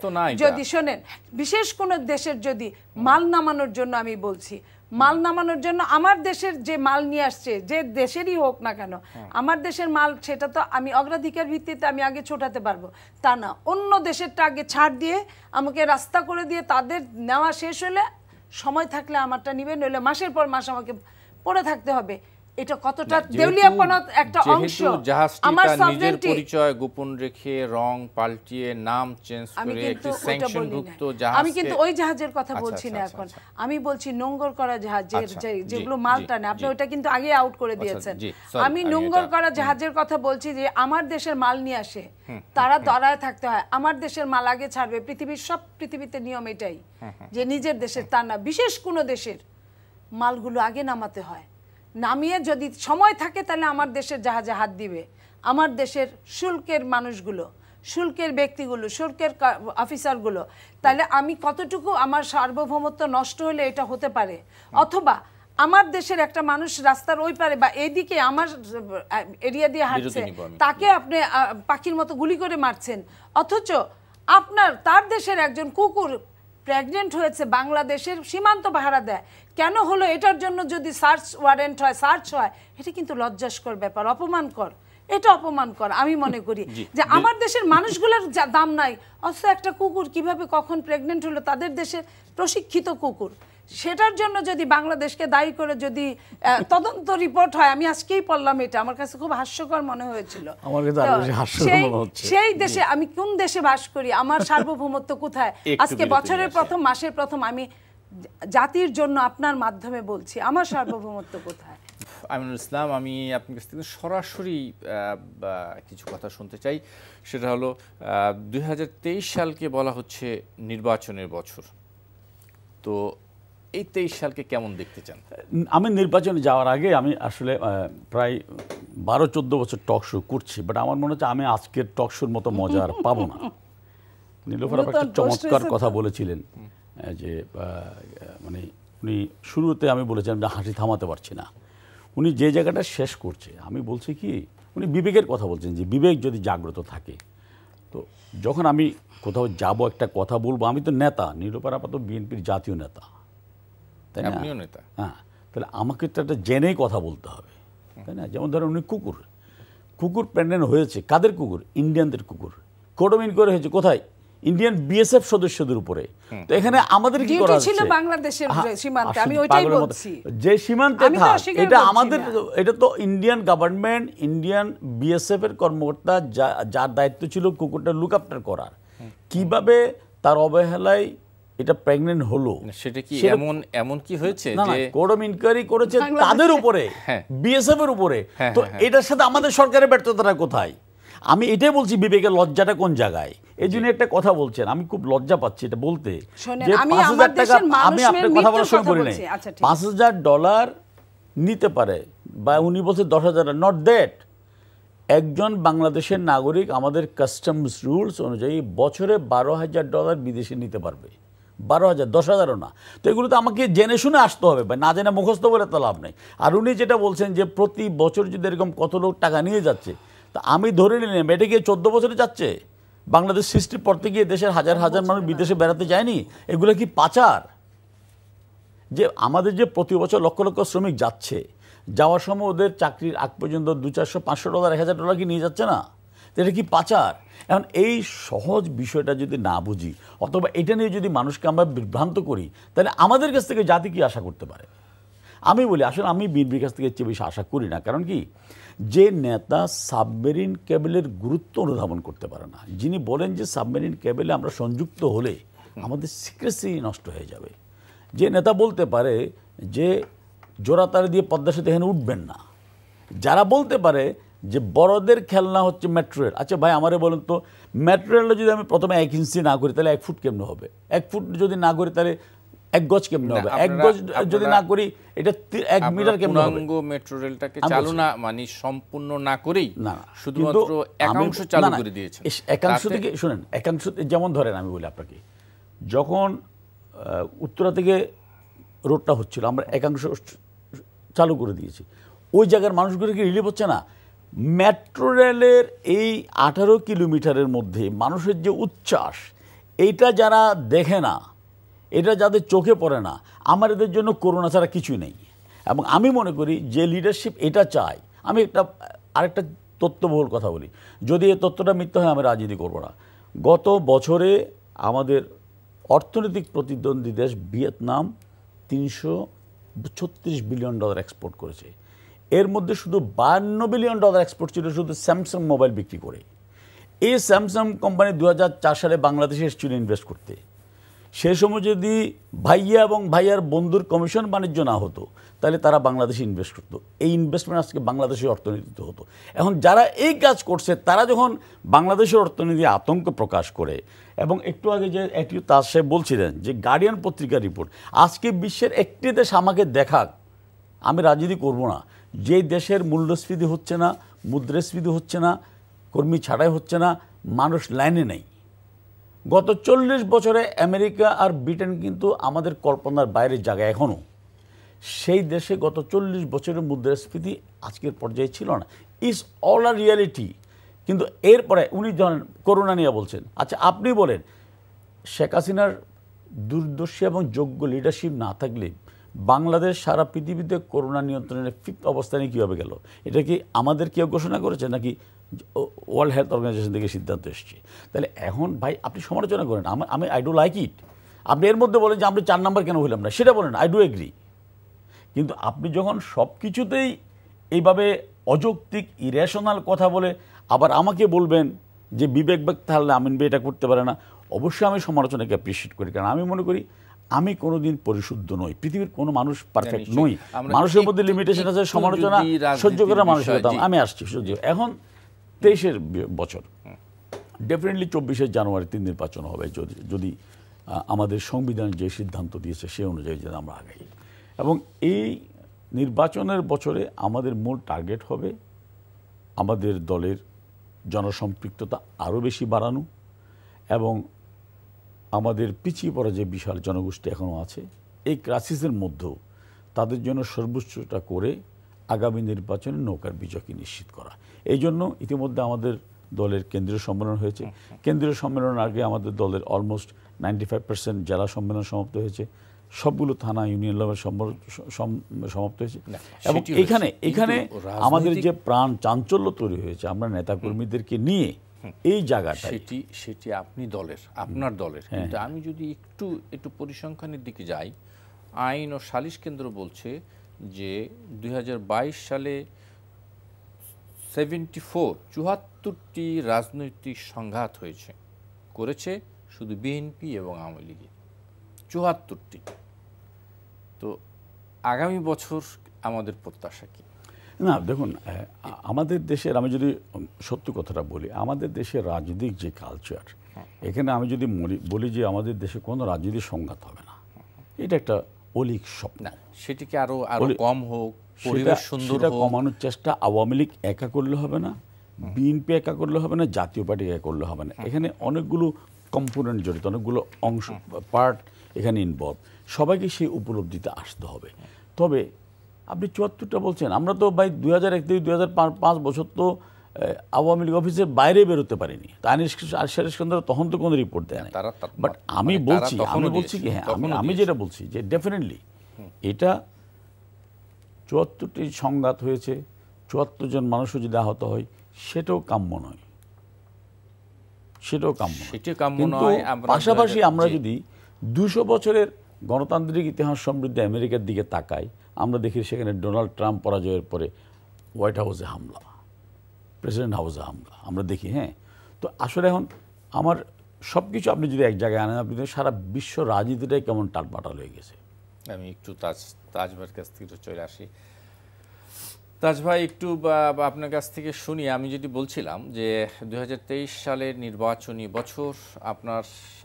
যদি শোনেন, বিশেষ কোনো দেশের যদি মাল নামানোর জন্য, আমি বলছি মাল নামানোর জন্য আমার দেশের যে মাল নিয়ে আসছে, যে দেশেরই হোক না কেন, আমার দেশের মাল, সেটা তো আমি অগ্রাধিকার ভিত্তিতে আমি আগে ছোটাতে পারবো, তা না। অন্য দেশেরটা আগে ছাড় দিয়ে আমাকে রাস্তা করে দিয়ে তাদের নেওয়া শেষ হলে সময় থাকলে আমারটা নিবে, নইলে মাসের পর মাস আমাকে পড়ে থাকতে হবে। এটা কতটা দেউলিয়াপনার একটা অংশ। আমার নিজের পরিচয় গোপন রেখে, রং পাল্টিয়ে, নাম চেঞ্জ করে একটি স্যাংশনভুক্ত জাহাজ, আমি কিন্তু ওই জাহাজের কথা বলছি না এখন, আমি বলছি নোঙ্গর করা জাহাজ, যেগুলো মাল টানে। আপনি ওটা কিন্তু আগে আউট করে দিয়েছেন। আমি নোঙ্গর করা জাহাজের কথা বলছি, যে আমার দেশের মাল নিয়ে আসে, তারা দাঁড়ায় থাকতে হয়, আমার দেশের মাল আগে ছাড়বে। পৃথিবীতে নিয়ম এটাই, যে নিজের দেশের, তা না, বিশেষ কোনো দেশের মালগুলো আগে নামাতে হয়। নামিয়ে যদি সময় থাকে তাহলে আমার দেশের জাহাজে হাত দিবে। আমার দেশের শুল্কের মানুষগুলো, শুল্কের ব্যক্তিগুলো, শুল্কের অফিসারগুলো, তাহলে আমি কতটুকু আমার সার্বভৌমত্ব নষ্ট হলে এটা হতে পারে। অথবা আমার দেশের একটা মানুষ রাস্তার ওই পারে বা এইদিকে আমার এরিয়া দিয়ে হাঁটছে, তাকে আপনি পাখির মতো গুলি করে মারছেন, অথচ তার দেশের একজন কুকুর প্রেগনেন্ট হয়েছে, বাংলাদেশের সীমান্ত পাহারা দেয়, কেন হলো এটার জন্য যদি সার্চ ওয়ারেন্ট হয়, সার্চ হয়, এটা কিন্তু লজ্জাস্কর ব্যাপার, অপমানকর। এটা অপমানকর আমি মনে করি, যে আমার দেশের মানুষগুলোর দাম নাই, অথচ একটা কুকুর কিভাবে কখন প্রেগনেন্ট হলো, তাদের দেশের প্রশিক্ষিত কুকুর, সেটার জন্য যদি বাংলাদেশকে দায়ী করে যদি তদন্ত রিপোর্ট হয়, আমি আজকেই পড়লাম, এটা আমার কাছে খুব হাস্যকর মনে হয়েছিল। সেই দেশে আমি কোন দেশে বাস করি, আমার সার্বভৌমত্ব কোথায়? আজকে বছরের প্রথম, মাসের প্রথম, আমি জাতির জন্য আপনার মাধ্যমে বলছি, আমার সার্বভৌমত্ব কোথায়? আমিনুল ইসলাম, আমি আপনার কাছ থেকে সরাসরি কিছু কথা শুনতে চাই। সেটা হলো 2023 সালকে বলা হচ্ছে নির্বাচনের বছর, তো এই 23 সালকে কেমন দেখতে চান? আমি নির্বাচনে যাওয়ার আগে আমি আসলে প্রায় 12-14 বছর টক শো করছি, বাট আমার মনে হচ্ছে আমি আজকের টক শোর মতো মজা আর পাবো না। নীলোফার একটা চমৎকার কথা বলেছিলেন, যে মানে উনি শুরুতে আমি বলেছিলাম যে হাসি থামাতে পারছি না, উনি যে জায়গাটা শেষ করছে, আমি বলছি কি, উনি বিবেকের কথা বলছেন, যে বিবেক যদি জাগ্রত থাকে, তো যখন আমি কোথাও যাব, একটা কথা বলবো, আমি তো নেতা, নীলোফার আপাতত বিএনপির জাতীয় নেতা, তাই না? হ্যাঁ, তাহলে আমাকে তো একটা জেনেই কথা বলতে হবে, তাই না? যেমন ধরেন উনি কুকুর প্রেগনেন্ট হয়েছে, কাদের কুকুর? ইন্ডিয়ানদের কুকুর। কোডমিন করে হয়েছে কোথায়? ইন্ডিয়ান বিএসএফ সদস্যদের উপরে। তো এখানে আমাদের কি করা হচ্ছে? বাংলাদেশের সীমান্তে, আমি ওইটাই বলছি, যে সীমান্তে এটা আমাদের, এটা তো ইন্ডিয়ান গভর্নমেন্ট, ইন্ডিয়ান বিএসএফ এর কর্মকর্তা, যার দায়িত্ব ছিল কুকুরটা লুক আফটার করার, কিভাবে তার অবহেলায় এটা প্রেগনেন্ট হলো, সেটা কি এমন কি হয়েছে যে কোডম ইনকোয়ারি করেছে তাদের উপরে, বিএসএফ এর উপরে? তো এটার সাথে আমাদের সরকারের ব্যর্থতাটা কোথায়? আমি এটাই বলছি, বিবেকের লজ্জাটা কোন জায়গায়? এই জন্য একটা কথা বলছেন, আমি খুব লজ্জা পাচ্ছি এটা বলতে, যে 5,000 টাকা, আমি আপনার কথা বলার সময় বলি নাই, $5,000 নিতে পারে, বা উনি বলছে 10,000, নট দ্যাট। একজন বাংলাদেশের নাগরিক আমাদের কাস্টমস রুলস অনুযায়ী বছরে $12,000 বিদেশে নিতে পারবে, 12,000, 10,000ও না। তো এগুলো তো আমাকে জেনে শুনে আসতে হবে, ভাই, না জেনে মুখস্থ বলে তো লাভ নেই। আর উনি যেটা বলছেন যে প্রতি বছর যদি এরকম কত লোক টাকা নিয়ে যাচ্ছে, তা আমি ধরে নিলাম এটা গিয়ে 14 বছরে যাচ্ছে। বাংলাদেশ সৃষ্টির পর থেকে দেশের হাজার হাজার মানুষ বিদেশে বেড়াতে যায়নি, এগুলো কি পাচার? যে আমাদের যে প্রতি বছর লক্ষ লক্ষ শ্রমিক যাচ্ছে, যাওয়ার সময় ওদের চাকরির আগ পর্যন্ত $200, $500, $1,000 কি নিয়ে যাচ্ছে না? এটা কি পাচার? এখন এই সহজ বিষয়টা যদি না বুঝি, অথবা এটা নিয়ে যদি মানুষকে আমরা বিভ্রান্ত করি, তাহলে আমাদের কাছ থেকে জাতি কি আশা করতে পারে? আমি বলি, আসলে আমি বিএনপির কাছ থেকে চেয়ে বেশি আশা করি না। কারণ কি, যে নেতা সাবমেরিন কেবলের গুরুত্ব অনুধাবন করতে পারে না, যিনি বলেন যে সাবমেরিন কেবলে আমরা সংযুক্ত হলে আমাদের সিক্রেসি নষ্ট হয়ে যাবে, যে নেতা বলতে পারে যে জোড়া তারে দিয়ে পদ্মা সেতু এখানে উঠবেন না, যারা বলতে পারে যে বড়দের খেলনা হচ্ছে মেট্রো রেল। আচ্ছা ভাই, আমারে বলেন তো, মেট্রো রেলটা যদি আমি প্রথমে 1 ইঞ্চি না করি তাহলে 1 ফুট কেমনে হবে? 1 ফুট যদি না করি তাহলে 1 গজ কেমনে হবে? 1 গজ যদি না করি এটা 1 মিটার কেমনে হবে? পূর্ণাঙ্গ মেট্রো রেলটাকে চালু না, মানে সম্পূর্ণ না করেই শুধুমাত্র একাংশ চালু করে দিয়েছেন। একাংশ থেকে শুনেন, একাংশ যেমন ধরেন, আমি বলি আপনাকে, যখন উত্তরা থেকে রোডটা হচ্ছিল আমরা একাংশ চালু করে দিয়েছি, ওই জায়গার মানুষগুলো কি রিলিফ হচ্ছে না? মেট্রো রেলের এই 18 কিলোমিটারের মধ্যে মানুষের যে উচ্ছ্বাস, এইটা যারা দেখে না, এটা যাদের চোখে পড়ে না, আমার এদের জন্য করোনা ছাড়া কিছুই নেই। এবং আমি মনে করি যে লিডারশিপ এটা চায়, আমি আরেকটা তথ্যবহুল কথা বলি, যদি এই তথ্যটা মিথ্যা হয় আমি রাজনীতি করব না। গত বছরে আমাদের অর্থনৈতিক প্রতিদ্বন্দ্বী দেশ ভিয়েতনাম $336 বিলিয়ন এক্সপোর্ট করেছে। এর মধ্যে শুধু $52 বিলিয়ন এক্সপোর্ট ছিল শুধু স্যামসাং মোবাইল বিক্রি করে। এই স্যামসাং কোম্পানি 2004 সালে বাংলাদেশে এসেছিল ইনভেস্ট করতে। সেই সময় যদি ভাইয়া এবং ভাইয়ার বন্ধুর কমিশন বাণিজ্য না হতো, তাহলে তারা বাংলাদেশে ইনভেস্ট করতো। এই ইনভেস্টমেন্ট আজকে বাংলাদেশের অর্থনীতিতে হতো। এখন যারা এই কাজ করছে, তারা যখন বাংলাদেশের অর্থনীতি আতঙ্ক প্রকাশ করে, এবং একটু আগে যে একটু তার সাহেব বলছিলেন যে গার্ডিয়ান পত্রিকার রিপোর্ট, আজকে বিশ্বের একটি দেশ আমাকে দেখাক, আমি রাজনীতি করব না, যে দেশের মূল্যস্ফীতি হচ্ছে না, মুদ্রাস্ফীতি হচ্ছে না, কর্মী ছাড়াই হচ্ছে না, মানুষ লাইনে নেই। গত 40 বছরে আমেরিকা আর ব্রিটেন কিন্তু আমাদের কল্পনার বাইরের জায়গায় এখনও। সেই দেশে গত 40 বছরের মুদ্রাস্ফীতি আজকের পর্যায়ে ছিল না। Is all a reality. কিন্তু এরপরে উনি ধরেন করোনা নিয়ে বলছেন, আচ্ছা আপনি বলেন, শেখ হাসিনার দূরদর্শী এবং যোগ্য লিডারশিপ না থাকলে বাংলাদেশ সারা পৃথিবীতে করোনা নিয়ন্ত্রণের 5th অবস্থানে কীভাবে গেল? এটা কি আমাদের কেউ ঘোষণা করেছে নাকি ওয়ার্ল্ড হেলথ অর্গানাইজেশন থেকে সিদ্ধান্ত এসছে? তাহলে এখন ভাই আপনি সমালোচনা করেন, আমি আই ডু লাইক ইট। আপনি এর মধ্যে বলেন যে আমরা 4 নম্বর কেন হইলাম না, সেটা বলেন, আই ডু এগ্রি। কিন্তু আপনি যখন সব কিছুতেই এইভাবে অযৌক্তিক ইরেশনাল কথা বলে আবার আমাকে বলবেন যে বিবেক তাহলে আমিন ভাই এটা করতে পারে না, অবশ্যই আমি সমালোচনাকে অ্যাপ্রিশিয়েট করি। কারণ আমি মনে করি আমি কোনোদিন পরিশুদ্ধ নই, পৃথিবীর কোনো মানুষ পারফেক্ট নই, মানুষের মধ্যে লিমিটেশন আছে, সমালোচনা সহ্য করার মানুষের কথা আমি আসছি সহ্য। এখন 23-এর বছর, ডেফিনেটলি 24শে জানুয়ারি 3 নির্বাচন হবে, যদি আমাদের সংবিধান যে সিদ্ধান্ত দিয়েছে সে অনুযায়ী যেন আমরা আগাই। এবং এই নির্বাচনের বছরে আমাদের মূল টার্গেট হবে আমাদের দলের জনসম্পৃক্ততা আরও বেশি বাড়ানো, এবং আমাদের পিছিয়ে পড়া যে বিশাল জনগোষ্ঠী এখনও আছে, এই ক্রাইসিসের মধ্যেও তাদের জন্য সর্বোচ্চটা করে আগামী নির্বাচনে নৌকার বিজয়কে নিশ্চিত করা। এই জন্য ইতিমধ্যে আমাদের দলের কেন্দ্রীয় সম্মেলন হয়েছে। কেন্দ্রীয় সম্মেলনের আগে আমাদের দলের অলমোস্ট 95% জেলা সম্মেলন সমাপ্ত হয়েছে, সবগুলো থানা ইউনিয়ন লেভেল সমাপ্ত হয়েছে। এবং এখানে আমাদের যে প্রাণ চাঞ্চল্য তৈরি হয়েছে আমরা নেতাকর্মীদেরকে নিয়ে এই জায়গাটা, সেটি আপনি দলের, আপনার দলের। কিন্তু আমি যদি একটু পরিসংখ্যানের দিকে যাই, আইন ও সালিশ কেন্দ্র বলছে যে 2022 সালে 74টি রাজনৈতিক সংঘাত করেছে শুধু বিএনপি এবং আওয়ামী লীগের 74টি। তো আগামী বছর আমাদের প্রত্যাশা কি? না দেখুন, আমাদের দেশের, আমি যদি সত্য কথাটা বলি, আমাদের দেশের রাজনৈতিক যে কালচার, এখানে আমি যদি বলি যে আমাদের দেশে কোনো রাজনৈতিক সংঘাত হবে না, এটা একটা অলিক স্বপ্ন। সেটিকে আরো কম হোক, পরিবেশ সুন্দর হোক, সেটা কমানোর চেষ্টা আওয়ামী লীগ একা করলে হবে না, বিএনপি একা করলে হবে না, জাতীয় পার্টি একা করলে হবে না। এখানে অনেকগুলো কম্পোনেন্ট জড়িত, অনেকগুলো অংশ পার্ট এখানে ইনভলভ, সবাইকে সেই উপলব্ধিতে আসতে হবে। তবে আপনি ৭৪টা বলছেন, আমরা তো ভাই 2001 থেকে 2005 বছর তো আওয়ামী লীগ অফিসের বাইরে বেরোতে পারিনি। আনিস তখন তো কোনো রিপোর্ট দেয় না। বাট আমি বলছি কি, হ্যাঁ আমি যেটা বলছি যে ডেফিনেটলি এটা ৭৪টি সংঘাত হয়েছে, ৭৪ জন মানুষও যদি আহত হয়, সেটাও কাম্য নয়, সেটাও কাম্য নয়। পাশাপাশি আমরা যদি 200 বছরের গণতান্ত্রিক ইতিহাস সমৃদ্ধ আমেরিকার দিকে তাকাই, আমরা দেখি সেখানে ডোনাল্ড ট্রাম্প পরাজয়ের পরে হোয়াইট হাউসে হামলা, প্রেসিডেন্ট হাউসে হামলা আমরা দেখি। হ্যাঁ, তো আসলে এখন আমার সব কিছু আপনি যদি এক জায়গায় আনেন, আপনি সারা বিশ্ব রাজনীতিটাই কেমন টালপাটাল হয়ে গেছে। আমি একটু তাজ ভাইয়ের কাছ থেকে চলে আসি। তাজ ভাই, একটু আপনার কাছ থেকে শুনি। আমি যদি বলছিলাম যে 2023 সালের নির্বাচনী বছর, আপনার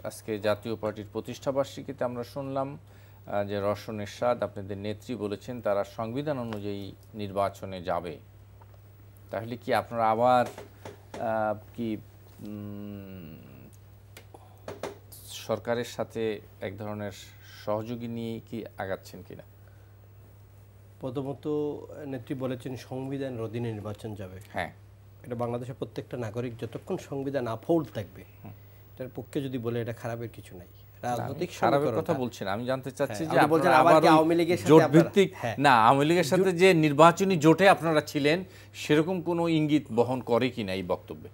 আজকে জাতীয় পার্টির প্রতিষ্ঠাবার্ষিকীতে আমরা শুনলাম যে রওশন এরশাদ আপনাদের নেত্রী বলেছেন তারা সংবিধান অনুযায়ী নির্বাচনে যাবে। তাহলে কি আপনারা আবার কি সরকারের সাথে এক ধরনের সহযোগী নিয়ে কি আগাচ্ছেন কিনা? প্রথমত নেত্রী বলেছেন সংবিধানের অধীনে নির্বাচন যাবে। হ্যাঁ, এটা বাংলাদেশের প্রত্যেকটা নাগরিক যতক্ষণ সংবিধান আপহোল্ড থাকবে, এটার পক্ষে যদি বলে এটা খারাপের কিছু নাই। রাজনৈতিক খারাপের কথা বলছেন, আমি জানতে চাচ্ছি যে বলছেন আবার কি আওয়ামী লীগের সাথে জোট ভিত্তিক না, আওয়ামী লীগের সাথে যে নির্বাচনী জোটে আপনারা ছিলেন সেরকম কোনো ইঙ্গিত বহন করে কিনা এই বক্তব্যে?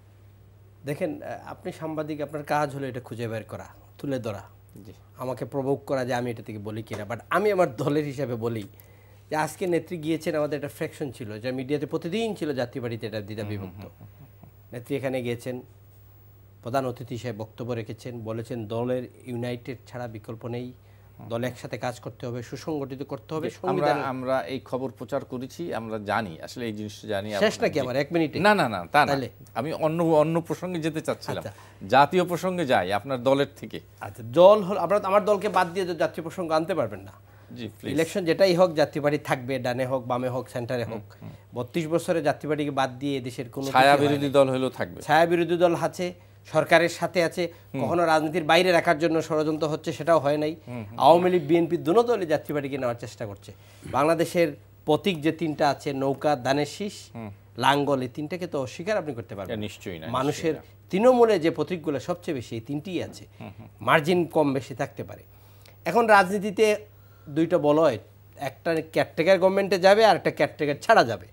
দেখেন, আপনি সাংবাদিক, আপনার কাজ হলো এটা খুঁজে বের করা, তুলে ধরা, আমাকে প্রভোগ করা যে আমি এটা থেকে বলি কিনা। বাট আমি আমার দলের হিসাবে বলি যে আজকে নেত্রী গিয়েছেন, আমাদের একটা ফ্র্যাকশন ছিল যা মিডিয়াতে প্রতিদিন ছিল, জাতীয় বাড়িতে এটা দ্বিধা বিভক্ত। নেত্রী এখানে গিয়েছেন, প্রধান অতিথি হিসেবে বক্তব্য রেখেছেন, বলেছেন দলের ইউনাইটেড ছাড়া বিকল্প নেই, দল একসাথে কাজ করতে হবে, সুসংগঠিত করতে হবে। আমরা এই খবর প্রচার করেছি, আমরা জানি, আসলে এই জিনিসটা জানি। শেষ নাকি আমার 1 মিনিটে? না না না, তা না, আমি অন্য প্রসঙ্গে যেতে চাচ্ছিলাম। জাতীয় প্রসঙ্গে যাই আপনার দলের থেকে। আচ্ছা, দল হল, আপনারা আমার দলকে বাদ দিয়ে জাতীয় প্রসঙ্গ আনতে পারবেন না। ইলেকশন যেটাই হোক, জাতীয় পার্টি থাকবে, ডানে হোক, বামে হোক, সেন্টারে হোক। 32 বছরে জাতীয় পার্টিকে বাদ দিয়ে দেশের কোনো ছায়া বিরোধী দল হলেও থাকবে, ছায়া বিরোধী দল আছে, সরকারের সাথে আছে, কখনো রাজনীতির বাইরে রাখার জন্য ষড়যন্ত্র হচ্ছে, সেটাও হয় নাই। আওয়ামী লীগ, বিএনপি দুটো দলই জাতীয় পার্টিকে নেওয়ার চেষ্টা করছে। বাংলাদেশের প্রতীক যে 3টা আছে, নৌকা, ধানের শীষ, লাঙ্গল, এই 3টাকে তো অস্বীকার আপনি করতে পারবেন নিশ্চয়ই না। মানুষের তৃণমূলে যে প্রতীকগুলো সবচেয়ে বেশি, এই 3টিই আছে, মার্জিন কম বেশি থাকতে পারে। এখন রাজনীতিতে 2টা বলয়, একটা কেয়ারটেকার গভর্নমেন্টে যাবে আর একটা কেয়ারটেকার ছাড়া যাবে।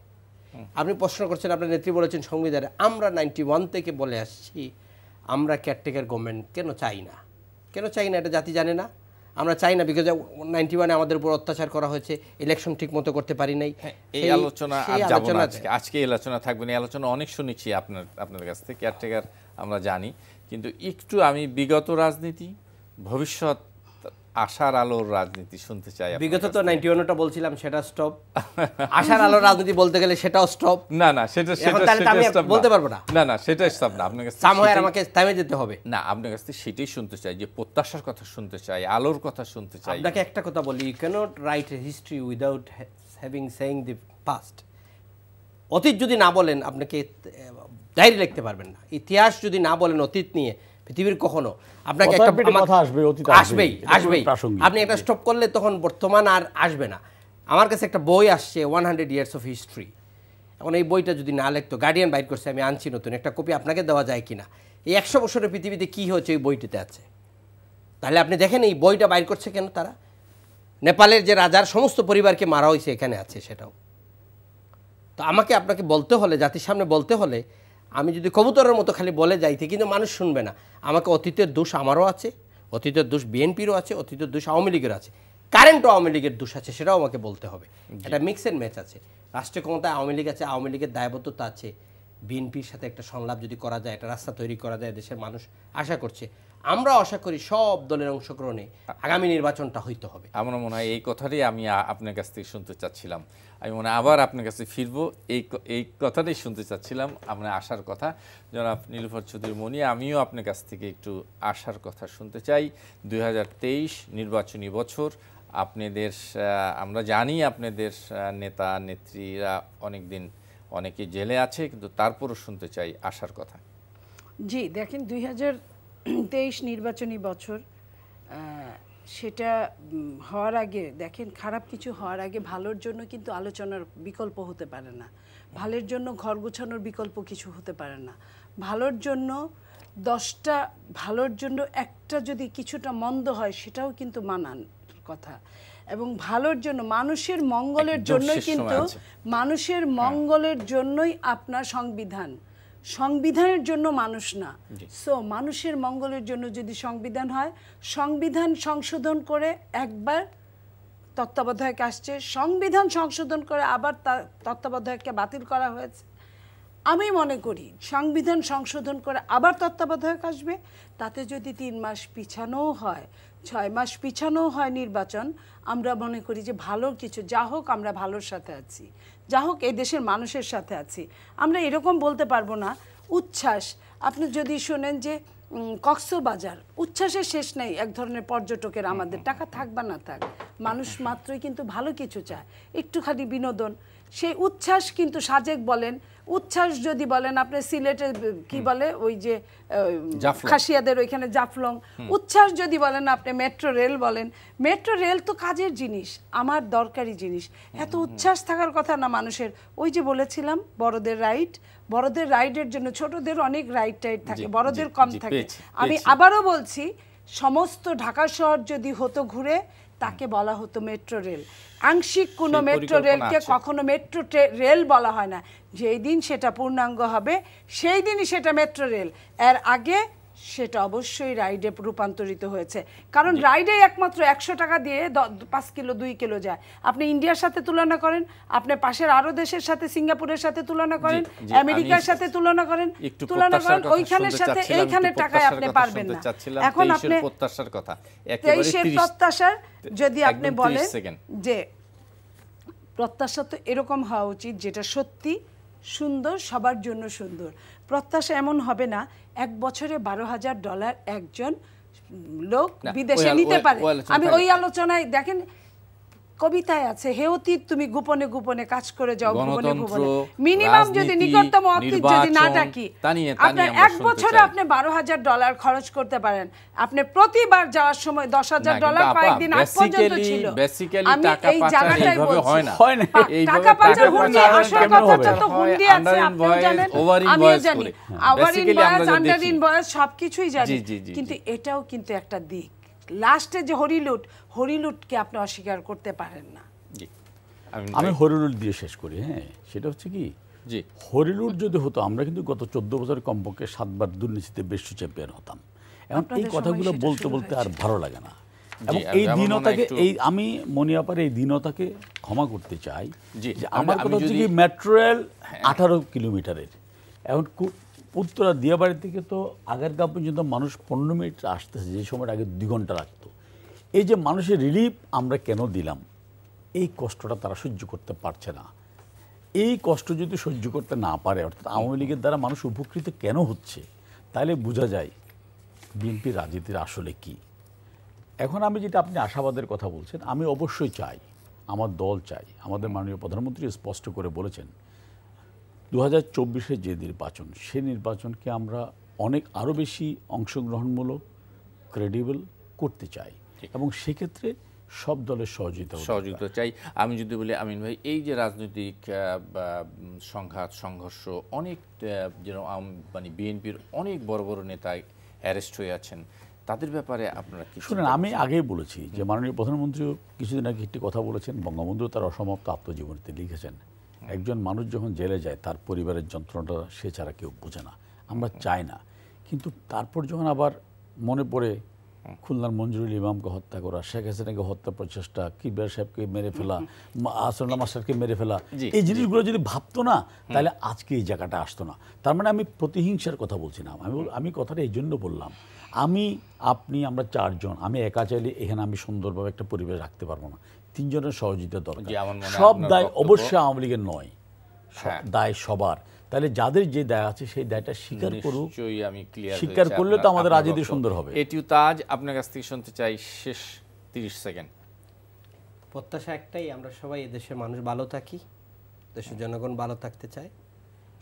আপনি প্রশ্ন করছেন, আপনার নেত্রী বলেছেন সংবিধানে, আমরা 91 থেকে বলে আসছি আমরা কেয়ারটেকার গভর্নমেন্ট কেন চাই না। কেন চাই না এটা জাতি জানে না। আমরা চাই না বিকজ 91-এ আমাদের উপর অত্যাচার করা হয়েছে, ইলেকশন ঠিক মতো করতে পারি নাই। এই আলোচনা আজকে এই আলোচনা থাকবে না। এই আলোচনা অনেক শুনেছি আপনার কাছ থেকে, কেয়ারটেকার আমরা জানি, কিন্তু একটু আমি বিগত রাজনীতি, ভবিষ্যৎ আশার আলোর রাজনীতি শুনতে চাই। বিগত তো 91টা বলছিলাম, সেটা স্টপ। আশার আলোর রাজনীতি বলতে গেলে সেটাও স্টপ। না না, সেটা বলতে পারবো না। না না, সেটা স্টপ না। আপনার কাছে আমাকে থামে যেতে হবে না। আপনার কাছ থেকে সেটাই শুনতে চাই, যে প্রত্যাশার কথা শুনতে চাই, আলোর কথা শুনতে চাই। আপনাকে একটা কথা বলি, you can't write a history without having saying the past. অতীত যদি না বলেন, আপনাকে ডায়েরি লিখতে পারবেন না। ইতিহাস যদি না বলেন অতীত নিয়ে পৃথিবীর, কখনো আপনাকে আসবেই। আপনি একটা স্টপ করলে তখন বর্তমান আর আসবে না। আমার কাছে একটা বই আসছে 100 ইয়ার্স অফ হিস্ট্রি। এখন এই বইটা যদি না লিখতো, গার্ডিয়ান বাইর করছে, আমি আনছি নতুন একটা কপি, আপনাকে দেওয়া যায় কিনা। এই 100 বছরের পৃথিবীতে কী হয়েছে ওই বইটিতে আছে। তাহলে আপনি দেখেন এই বইটা বাইর করছে কেন তারা। নেপালের যে রাজার সমস্ত পরিবারকে মারা হয়েছে এখানে আছে, সেটাও তো আপনাকে বলতে হলে, জাতির সামনে বলতে হলে, আমি যদি কবুতরের মতো খালি বলে যাইতে, কিন্তু মানুষ শুনবে না। আমাকে অতীতের দোষ আমারও আছে, অতীতের দোষ বিএনপিরও আছে, অতীতের দোষ আওয়ামী লীগের আছে, কারেন্ট আওয়ামী লীগের দোষ আছে, সেটাও আমাকে বলতে হবে। এটা মিক্স অ্যান্ড ম্যাচ আছে। রাষ্ট্রীয় ক্ষমতায় আওয়ামী লীগ আছে, আওয়ামী লীগের দায়বদ্ধতা আছে। বিএনপির সাথে একটা সংলাপ যদি করা যায়, একটা রাস্তা তৈরি করা যায়, দেশের মানুষ আশা করছে, আমরা আশা করি সব দলের অংশগ্রহণে আগামী নির্বাচনটা হইতে হবে। আমার মনে হয় এই কথাটাই আমি আপনার কাছ থেকে শুনতে চাচ্ছিলাম। আমি মনে হয় আবার আপনার কাছে ফিরবো, এই কথাটাই শুনতে চাচ্ছিলাম, আমরা আশার কথা। জনাব নীলুফার চৌধুরী মনি, আমিও আপনার কাছ থেকে একটু আশার কথা শুনতে চাই। 2023 নির্বাচনী বছর, আপনাদের, আমরা জানি আপনাদের নেতা নেত্রীরা অনেকে জেলে আছে, কিন্তু তারপরও শুনতে চাই আশার কথা। জি দেখেন, 2023 নির্বাচনী বছর, সেটা হওয়ার আগে দেখেন, খারাপ কিছু হওয়ার আগে ভালোর জন্য কিন্তু আলোচনার বিকল্প হতে পারে না, ভালোর জন্য ঘর গোছানোর বিকল্প কিছু হতে পারে না, ভালোর জন্য 10টা ভালোর জন্য একটা যদি কিছুটা মন্দ হয় সেটাও কিন্তু মানান কথা। এবং ভালোর জন্য মানুষের মঙ্গলের জন্যই কিন্তু মানুষের মঙ্গলের জন্যই আপনার সংবিধান, সংবিধানের জন্য মানুষ না। সো মানুষের মঙ্গলের জন্য যদি সংবিধান হয়, সংবিধান সংশোধন করে একবার তত্ত্বাবধায়ক আসছে, সংবিধান সংশোধন করে আবার তত্ত্বাবধায়ককে বাতিল করা হয়েছে। আমি মনে করি সংবিধান সংশোধন করে আবার তত্ত্বাবধায়ক আসবে, তাতে যদি 3 মাস পিছানোও হয়, 6 মাস পিছানোও হয় নির্বাচন, আমরা মনে করি যে ভালোর কিছু, যা হোক আমরা ভালোর সাথে আছি, যা হোক এই দেশের মানুষের সাথে আছি। আমরা এরকম বলতে পারবো না উচ্ছ্বাস, আপনি যদি শোনেন যে কক্সবাজার, উচ্ছ্বাসের শেষ নেই এক ধরনের পর্যটকের, আমাদের টাকা থাক বা না থাক, মানুষ মাত্রই কিন্তু ভালো কিছু চায়, একটুখানি বিনোদন। সেই উচ্ছ্বাস কিন্তু সাজেক বলেন, উচ্ছ্বাস যদি বলেন আপনি সিলেটে কি বলে ওই যে খাসিয়াদের ওইখানে জাফলং, উচ্ছ্বাস যদি বলেন আপনি মেট্রো রেল বলেন, মেট্রো রেল তো কাজের জিনিস, আমার দরকারি জিনিস, এত উচ্ছ্বাস থাকার কথা না মানুষের। ওই যে বলেছিলাম বড়দের রাইড, বড়দের রাইডের জন্য ছোটদের অনেক রাইড টাইড থাকে, বড়দের কম থাকে। আমি আবারও বলছি, সমস্ত ঢাকা শহর যদি হতো ঘুরে, তাকে বলা হতো মেট্রো রেল। আংশিক কোনো মেট্রো রেলকে কখনো মেট্রো রেল বলা হয় না। যেই দিন সেটা পূর্ণাঙ্গ হবে সেই দিনই সেটা মেট্রো রেল, এর আগে সেটা অবশ্যই রাইডে রূপান্তরিত হয়েছে। কারণ রাইডে একমাত্র 100 টাকা দিয়ে 5 কিলো 2 কিলো যায়। আপনি ইন্ডিয়ার সাথে তুলনা করেন, আপনি পাশের আরো দেশের সাথে, সিঙ্গাপুরের সাথে তুলনা করেন, আমেরিকার সাথে তুলনা করেন, ওইখানের সাথে এইখানের টাকায় আপনি পারবেন না। এখন আপনি প্রত্যাশার কথা, 23-এর প্রত্যাশার যদি আপনি বলেন যে প্রত্যাশা তো এরকম হওয়া উচিত যেটা সত্যি সুন্দর, সবার জন্য সুন্দর। প্রত্যাশা এমন হবে না 1 বছরে $12,000 একজন লোক বিদেশে নিতে পারে। আমি ওই আলোচনায় দেখেন কবিতায় আছে, হে অতীত তুমি গোপনে গোপনে কাজ করে যাও, গোপনে গোপনে মিনিমাম যদি নিকটতম অতীত যদি না ডাকি, আপনার 1 বছরে আপনি $12,000 খরচ করতে পারেন। আপনি প্রতিবার যাওয়ার সময় $10,000 কয়েকদিন আগ পর্যন্ত ছিল। আমি এই জায়গাটাই বলছি, টাকা পাচার হুন্ডি, আসল কথাটা তো হুন্ডি আছে, আপনিও জানেন আমিও জানি, ওভার ইনভয়েস, আন্ডার ইনভয়েস সবকিছুই জানি, কিন্তু এটাও কিন্তু একটা দিক। লাস্টে যে হরিলুটকে আপনি অস্বীকার করতে পারেন না। আমি হরিলুট দিয়ে শেষ করি। হ্যাঁ, সেটা হচ্ছে কি, হরিলুট যদি হতো, আমরা কিন্তু গত 14 বছর কমপক্ষে 7 বার দুর্নীতিতে বিশ্ব চ্যাম্পিয়ন হতাম। এখন এই কথাগুলো বলতে বলতে আর ভালো লাগে না। এবং এই দীনতাকে, আমি মনিয়াপার এই দীনতাকে ক্ষমা করতে চাই। যে আমার কথা হচ্ছে কি, মেট্রো রেল 18 কিলোমিটারের, এখন উত্তরা দিয়াবাড়ি থেকে তো আগারগাঁও পর্যন্ত মানুষ 15 মিনিট আসতেছে, যে সময় আগে 2 ঘন্টা লাগতো। এই যে মানুষের রিলিফ আমরা কেন দিলাম, এই কষ্টটা তারা সহ্য করতে পারছে না। এই কষ্ট যদি সহ্য করতে না পারে, অর্থাৎ আওয়ামী লীগের দ্বারা মানুষ উপকৃত কেন হচ্ছে, তাহলে বোঝা যায় বিএনপি রাজনীতির আসলে কি। এখন আমি যেটা, আপনি আশাবাদের কথা বলছেন, আমি অবশ্যই চাই, আমার দল চাই, আমাদের মাননীয় প্রধানমন্ত্রী স্পষ্ট করে বলেছেন 2024-এর যে নির্বাচন, সেই নির্বাচনকে আমরা অনেক আরও বেশি অংশগ্রহণমূলক, ক্রেডিবল করতে চাই, এবং সেক্ষেত্রে সব দলের সহযোগিতা চাই। আমি যদি বলি আমিন ভাই, এই যে রাজনৈতিক সংঘাত সংঘর্ষ, অনেক যেন মানে বিএনপির অনেক বড় বড় নেতা অ্যারেস্ট হয়ে আছেন, তাদের ব্যাপারে আপনারা কি শুনেন? আমি আগেই বলেছি যে মাননীয় প্রধানমন্ত্রীও কিছুদিন আগে একটি কথা বলেছেন, বঙ্গবন্ধু তার অসমাপ্ত আত্মজীবনীতে লিখেছেন, একজন মানুষ যখন জেলে যায় তার পরিবারের যন্ত্রণাটা সে ছাড়া কেউ বোঝে না। আমরা চাই না, কিন্তু তারপর যখন আবার মনে পড়ে খুলনার মঞ্জুরুল ইমামকে হত্যা করা, শেখ হাসিনাকে হত্যা প্রচেষ্টা, কিবরিয়া সাহেবকে মেরে ফেলা, আসরুল্লাহ মাস্টারকে মেরে ফেলা, এই জিনিসগুলো যদি ভাবতো না, তাহলে আজকে এই জায়গাটা আসতো না। তার মানে আমি প্রতিহিংসার কথা বলছি না, আমি কথাটা এই জন্য বললাম, আপনি আমরা 4 জন, আমি একা চাইলে এখানে আমি সুন্দরভাবে একটা পরিবেশ রাখতে পারবো না, 3 জনের সহযোগিতা দরকার। সব দায় অবশ্যই আওয়ামী লীগের নয়, দায় সবার। তাহলে যাদের যে দায় আছে সেই দায়টা স্বীকার করুক, স্বীকার করলে তো আমাদের রাজনীতি সুন্দর হবে। এটিও তাজ, আপনার কাছ থেকে শুনতে চাই শেষ 30 সেকেন্ড। প্রত্যাশা একটাই, আমরা সবাই এদেশের মানুষ ভালো থাকি, দেশের জনগণ ভালো থাকতে চায়,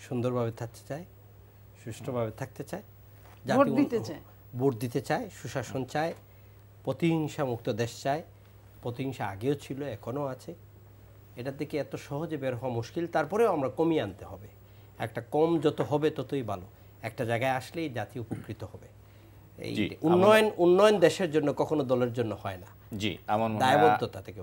সুন্দরভাবে থাকতে চায়, সুষ্ঠুভাবে থাকতে চায়, ভোট দিতে চায়, সুশাসন চায়, প্রতিহিংসা মুক্ত দেশ চায়। প্রতিহিংসা আগেও ছিল, এখনও আছে। এটা থেকে এত সহজে বের হওয়া মুশকিল। তারপরেও আমরা কমিয়ে আনতে হবে। একটা কম যত হবে ততই ভালো। একটা জায়গায় আসলেই জাতি উপকৃত হবে। এই উন্নয়ন দেশের জন্য কখনো দলের জন্য হয় না। জি,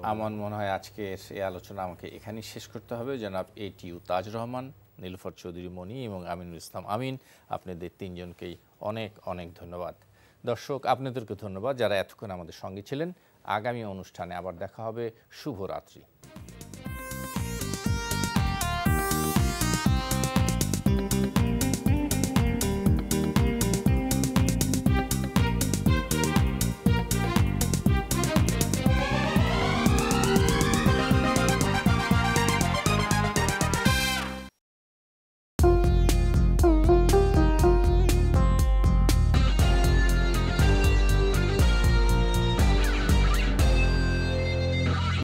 আমার মনে হয় আজকে এই আলোচনা আমাকে এখানেই শেষ করতে হবে। জনাব ATU তাজ রহমান, নীলুফার চৌধুরী মনি এবং আমিনুল ইসলাম আমিন, আপনাদের তিনজনকেই অনেক অনেক ধন্যবাদ। দর্শক, আপনাদেরকে ধন্যবাদ যারা এতক্ষণ আমাদের সঙ্গে ছিলেন। আগামী অনুষ্ঠানে আবার দেখা হবে। শুভরাত্রি।